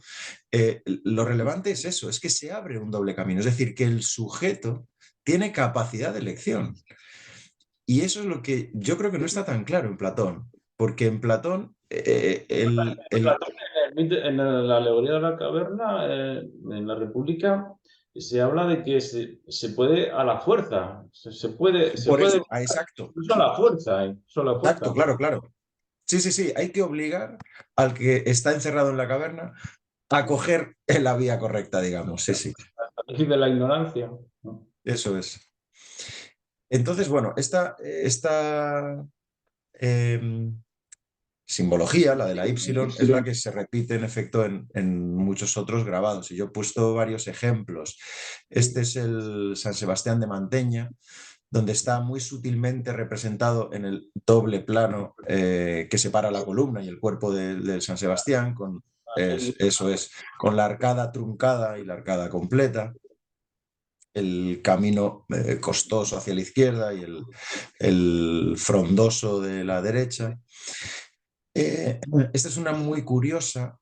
lo relevante es eso, es que se abre un doble camino, es decir, que el sujeto tiene capacidad de elección. Y eso es lo que yo creo que no está tan claro en Platón, porque en Platón Platón, en la alegoría de la caverna, en la República, se habla de que se puede a la fuerza, se por puede eso, exacto, incluso a la fuerza, incluso a la exacto, fuerza. claro, claro. Sí, sí, sí, hay que obligar al que está encerrado en la caverna a coger la vía correcta, digamos. Sí, sí, Y de la ignorancia. eso es. Entonces, bueno, esta em, simbología, la de la Y, es la que se repite en efecto en muchos otros grabados. Y yo he puesto varios ejemplos. Este es el San Sebastián de Manteña, donde está muy sutilmente representado en el doble plano que separa la columna y el cuerpo del San Sebastián, eso es, con la arcada truncada y la arcada completa, el camino costoso hacia la izquierda y el frondoso de la derecha. Eh, Esta es una muy curiosa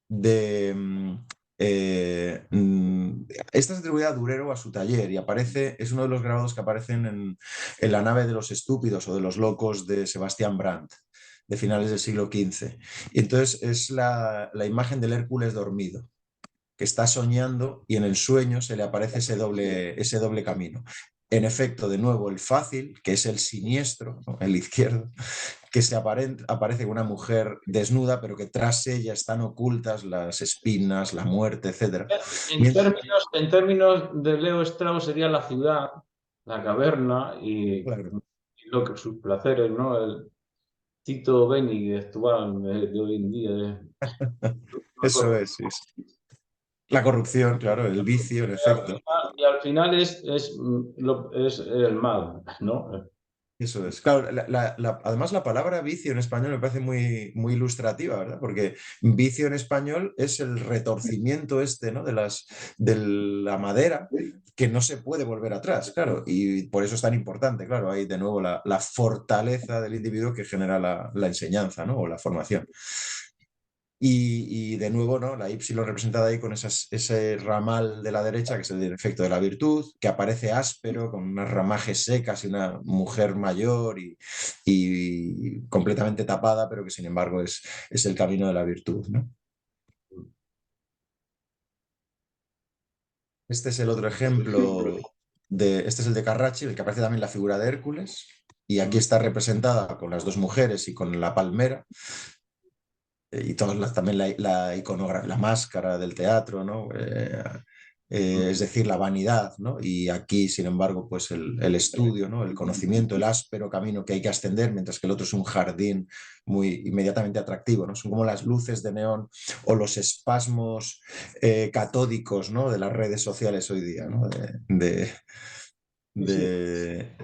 de... esta es atribuida a Durero o a su taller y aparece, es uno de los grabados que aparecen en la nave de los estúpidos o de los locos de Sebastián Brandt, de finales del siglo XV. Y entonces es la imagen del Hércules dormido, que está soñando y en el sueño se le aparece ese doble camino. En efecto, de nuevo, el fácil, que es el siniestro, ¿no? El izquierdo, que aparece una mujer desnuda, pero que tras ella están ocultas las espinas, la muerte, etc. En términos de Leo Strauss sería la ciudad, la caverna Claro, y lo que sus placeres, ¿no? El Tito Beni actual de hoy en día. eso es, sí, sí. La corrupción, claro, el vicio, en efecto. Y al final es el mal, ¿no? Eso es. Claro, además la palabra vicio en español me parece muy ilustrativa, ¿verdad? Porque vicio en español es el retorcimiento este, ¿no? De la madera que no se puede volver atrás, claro. Y por eso es tan importante, claro. Hay de nuevo la fortaleza del individuo que genera la enseñanza, ¿no? O la formación. Y de nuevo, ¿no? La Y representada ahí con ese ramal de la derecha, que es el efecto de la virtud, que aparece áspero, con unas ramajes secas y una mujer mayor y completamente tapada, pero que sin embargo es el camino de la virtud, ¿no? Este es el otro ejemplo este es el de Carracci, el que aparece también la figura de Hércules, y aquí está representada con las dos mujeres y con la palmera, y también la máscara del teatro, ¿no? Es decir, la vanidad, ¿no? Y aquí, sin embargo, pues el estudio, ¿no? El conocimiento, el áspero camino que hay que ascender, mientras que el otro es un jardín muy inmediatamente atractivo, ¿no? Son como las luces de neón o los espasmos catódicos, ¿no? De las redes sociales hoy día, ¿no? Sí, sí. De,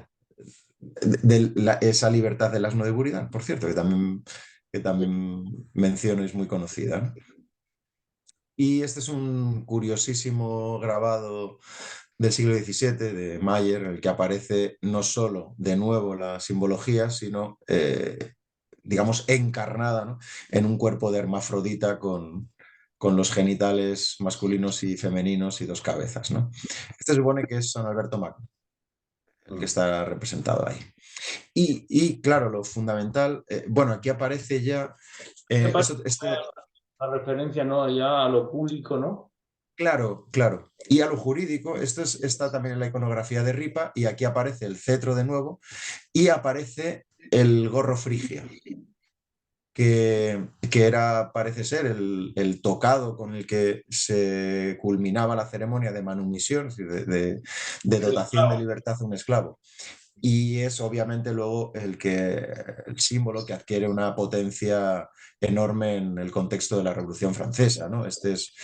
esa libertad del asno de Buridan, por cierto, que también menciono y es muy conocida, ¿no? Y este es un curiosísimo grabado del siglo XVII de Mayer, en el que aparece no solo de nuevo la simbología, sino, digamos, encarnada, ¿no? En un cuerpo de hermafrodita con los genitales masculinos y femeninos y dos cabezas, ¿no? Este se supone que es San Alberto Magno, el que está representado ahí. Claro, lo fundamental, bueno, aquí aparece ya, Me parece esto, la referencia, ¿no? Ya a lo público, ¿no? claro, claro. Y a lo jurídico, está también en la iconografía de Ripa, y aquí aparece el cetro de nuevo, y aparece el gorro frigio, que era, parece ser, el tocado con el que se culminaba la ceremonia de manumisión, es decir, de dotación de libertad a un esclavo. Y es obviamente luego el símbolo que adquiere una potencia enorme en el contexto de la Revolución Francesa, ¿no? Este es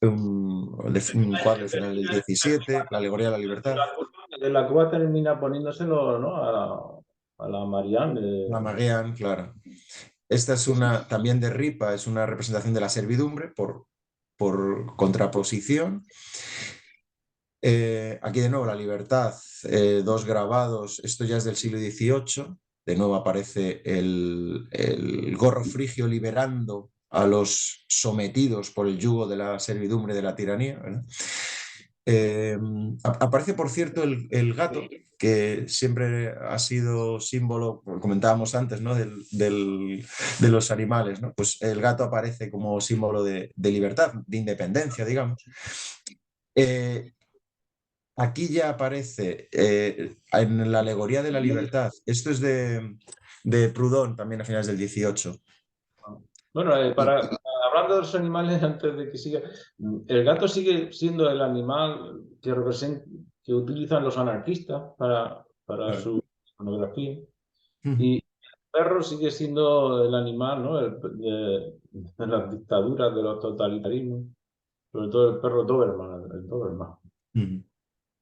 un cuadro del final del 17, la alegoría de la libertad. De la Cueva termina poniéndoselo, ¿no? A la Marianne. La Maguean, claro. Esta es una, también de Ripa, es una representación de la servidumbre por contraposición. Aquí de nuevo la libertad, dos grabados, esto ya es del siglo XVIII, de nuevo aparece el gorro frigio liberando a los sometidos por el yugo de la servidumbre de la tiranía, ¿verdad? Aparece, por cierto, el gato, que siempre ha sido símbolo, como comentábamos antes, ¿no? De los animales, ¿no? Pues el gato aparece como símbolo de libertad, de independencia, digamos. Eh, Aquí ya aparece en la alegoría de la libertad. Esto es de Proudhon, también a finales del 18. Bueno, Y, hablando de los animales, antes de que siga, el gato sigue siendo el animal que que utilizan los anarquistas para claro. su iconografía. Ujú. Y el perro sigue siendo el animal, ¿no? De las dictaduras, de los totalitarismos. Sobre todo el perro Doberman, el Doberman. Ujú.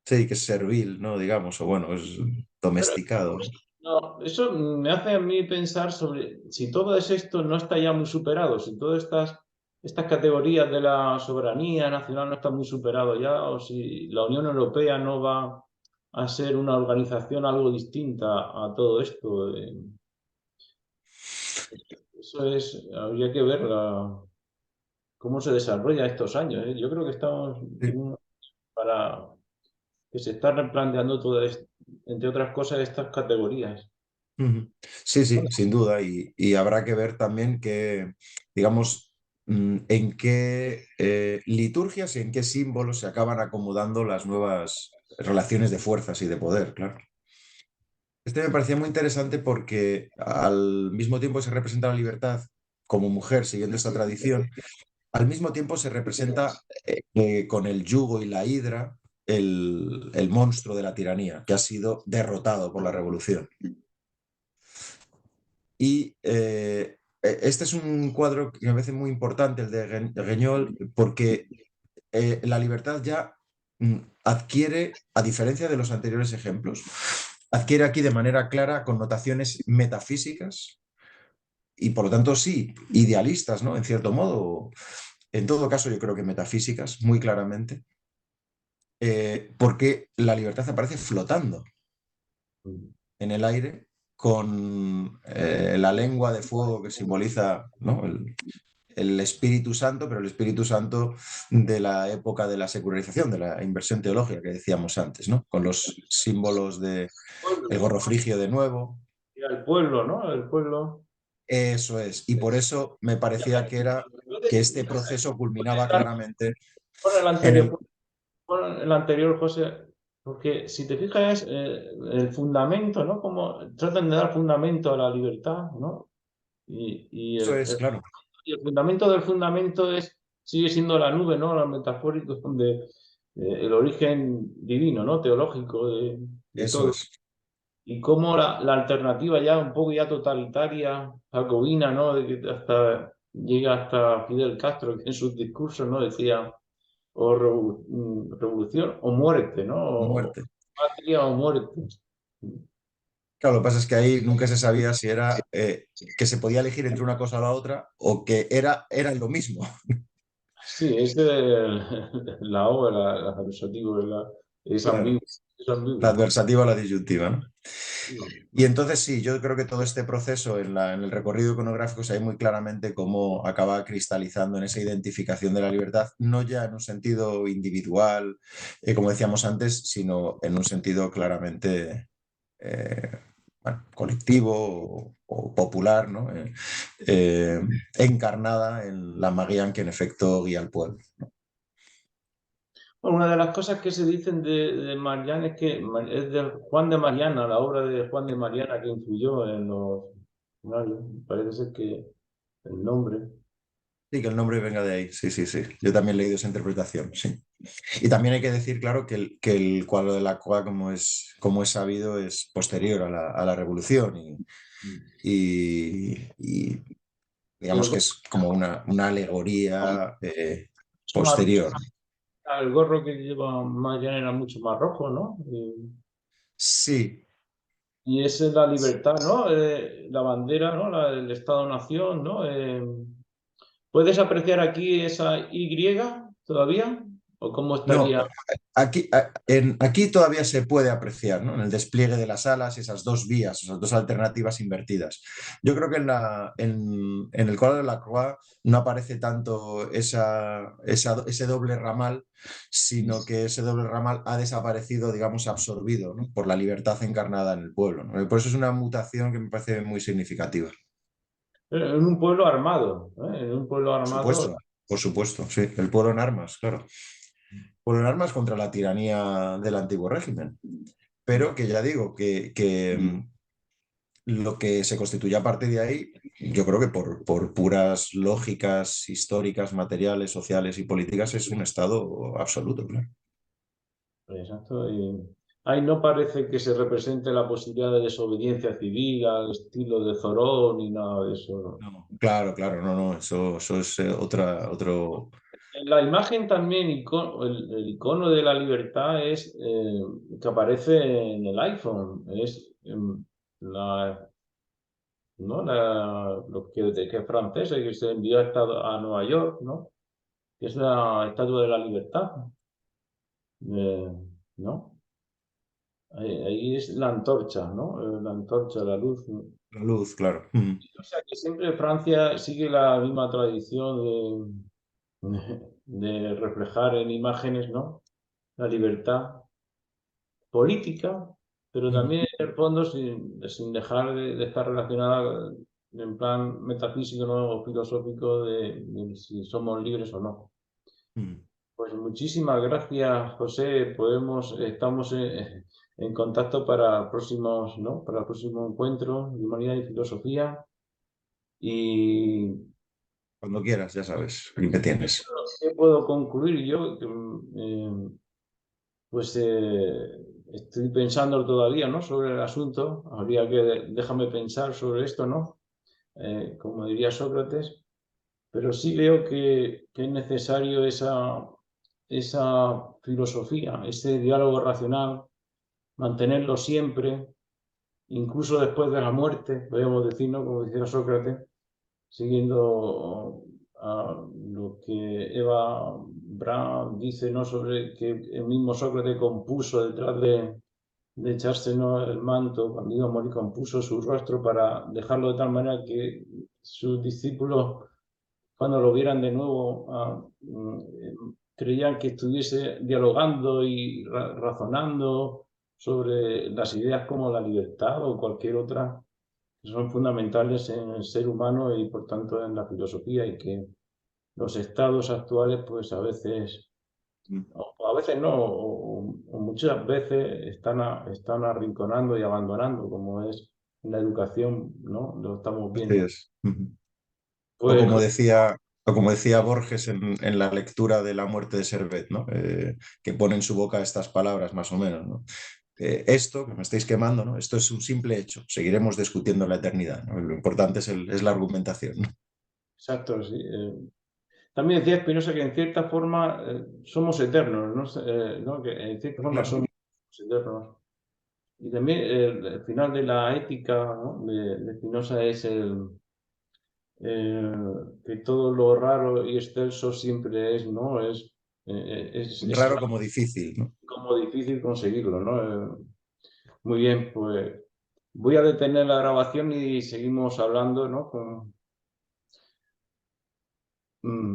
Sí, que es servil, ¿no? Digamos, o bueno, es Pero domesticado, ¿no? no, eso me hace a mí pensar sobre si todo esto no está ya muy superado, si todas estas categorías de la soberanía nacional no están muy superado ya, o si la Unión Europea no va a ser una organización algo distinta a todo esto. Eso habría que ver cómo se desarrolla estos años. Yo creo que estamos Sí. para que se está replanteando todo esto, entre otras cosas, estas categorías. Ujú. Sí, sí, sin duda. Y habrá que ver también que, digamos, en qué liturgias y en qué símbolos se acaban acomodando las nuevas relaciones de fuerzas y de poder, claro. Este me parecía muy interesante porque al mismo tiempo se representa la libertad como mujer, siguiendo esta tradición, al mismo tiempo se representa con el yugo y la hidra el monstruo de la tiranía, que ha sido derrotado por la revolución. Este es un cuadro que me parece muy importante, el de Guignol, porque la libertad ya adquiere, a diferencia de los anteriores ejemplos, adquiere aquí de manera clara connotaciones metafísicas y por lo tanto sí, idealistas, ¿no? En cierto modo, en todo caso yo creo que metafísicas, muy claramente, porque la libertad aparece flotando en el aire con la lengua de fuego que simboliza, ¿no? El Espíritu Santo, pero el Espíritu Santo de la época de la secularización, de la inversión teológica que decíamos antes, ¿no? Con los símbolos de el gorro frigio de nuevo. Y al pueblo, ¿no? El pueblo. Eso es. Y por eso me parecía que este proceso culminaba claramente Pon en el... pon el anterior, José, porque si te fijas, el fundamento, ¿no? Como tratan de dar fundamento a la libertad, ¿no? Y Eso es, claro. y el fundamento del fundamento sigue siendo la nube, ¿no? Los metafóricos donde el origen divino, ¿no? Teológico de Eso todo. es. Y cómo la alternativa ya un poco ya totalitaria, jacobina, ¿no? De que llega hasta Fidel Castro, que en sus discursos, ¿no? Decía, o revolución o muerte, ¿no? O Muerte. patria o muerte. Claro, lo que pasa es que ahí nunca se sabía si era que se podía elegir entre una cosa o la otra o que era lo mismo. Sí, la obra, el adversativo, es Claro. ambiguo. Es La ambiguo. adversativa o la disyuntiva, ¿no? Sí. Y entonces sí, yo creo que todo este proceso en el recorrido iconográfico se ve muy claramente cómo acaba cristalizando en esa identificación de la libertad, no ya en un sentido individual, como decíamos antes, sino en un sentido claramente eh, bueno, colectivo o popular, ¿no? Encarnada en la Maguian que en efecto guía al pueblo. Bueno, una de las cosas que se dicen de Mariana es que es de Juan de Mariana, la obra de Juan de Mariana que influyó en los... Vale, parece ser que el nombre... Sí, que el nombre venga de ahí, sí, sí, sí. Yo también he leído esa interpretación, sí. Y también hay que decir, claro, que el cuadro de la Croix, como es sabido, es posterior a la Revolución y Y digamos que es como una alegoría mucho más, posterior. el gorro que lleva Mariana era mucho más rojo, ¿no? Sí, Y esa es la libertad, ¿no? La bandera, ¿no? El Estado-Nación, ¿no? ¿Puedes apreciar aquí esa Y todavía? ¿O cómo no, estaría? aquí todavía se puede apreciar, ¿no? En el despliegue de las alas, esas dos vías, esas dos alternativas invertidas. Yo creo que en el cuadro de la Croix no aparece tanto ese doble ramal, sino que ese doble ramal ha desaparecido, digamos, absorbido, ¿no? Por la libertad encarnada en el pueblo, ¿no? Por eso es una mutación que me parece muy significativa. En un pueblo armado, ¿eh? En un pueblo armado. Por supuesto, sí. El pueblo en armas, claro. Ponen armas contra la tiranía del antiguo régimen. Pero que ya digo que lo que se constituye a partir de ahí, yo creo que por puras lógicas históricas, materiales, sociales y políticas es un estado absoluto, claro. Exacto. Y ahí no parece que se represente la posibilidad de desobediencia civil al estilo de Zorón ni nada de eso. No, claro, claro, no, no, eso es otro. En la imagen también, el icono de la libertad es que aparece en el iPhone. Es la, ¿no? Que es francesa y que se envió a Nueva York, ¿no? Que es la Estatua de la Libertad, ¿no? Ahí es la antorcha, ¿no? La antorcha, la luz, ¿no? La luz, claro. Mm. O sea que siempre Francia sigue la misma tradición de reflejar en imágenes, ¿no? La libertad política, pero Mm. también en el fondo sin dejar de estar relacionada en plan metafísico, ¿no? O filosófico de si somos libres o no. Mm. Pues muchísimas gracias, José. Estamos en contacto para próximos, ¿no? Para el próximo encuentro de Humanidad y Filosofía. Y Cuando quieras, ya sabes, aquí me tienes. ¿qué puedo concluir yo? Pues estoy pensando todavía, ¿no? Sobre el asunto. Habría que déjame pensar sobre esto, ¿no? Como diría Sócrates. Pero sí veo que es necesario esa filosofía, ese diálogo racional, mantenerlo siempre, incluso después de la muerte, podríamos decir, ¿no? Como decía Sócrates, siguiendo a lo que Eva Braun dice, ¿no? Sobre que el mismo Sócrates compuso detrás de echarse, ¿no? El manto, cuando iba a morir, compuso su rostro para dejarlo de tal manera que sus discípulos cuando lo vieran de nuevo, creían que estuviese dialogando y razonando sobre las ideas como la libertad o cualquier otra, que son fundamentales en el ser humano y por tanto en la filosofía y que los estados actuales pues Mm. o a veces no, o muchas veces están arrinconando y abandonando, como es la educación, ¿no? Lo estamos Así viendo. es. Mm. O Pues como decía, o como decía Borges en la lectura de La muerte de Servet, ¿no? Que pone en su boca estas palabras, más o menos, ¿no? Esto que me estáis quemando, ¿no? Esto es un simple hecho. Seguiremos discutiendo la eternidad, ¿no? Lo importante es la argumentación, ¿no? exacto, sí. También decía Spinoza que en cierta forma somos eternos, ¿no? ¿No? Que en cierta forma Claro. somos eternos. Y también el final de la ética, ¿no? De Spinoza es que todo lo raro y excelso siempre es, ¿no? Es Raro como difícil, ¿no? como difícil conseguirlo, ¿no? Muy bien, pues voy a detener la grabación y seguimos hablando, ¿no?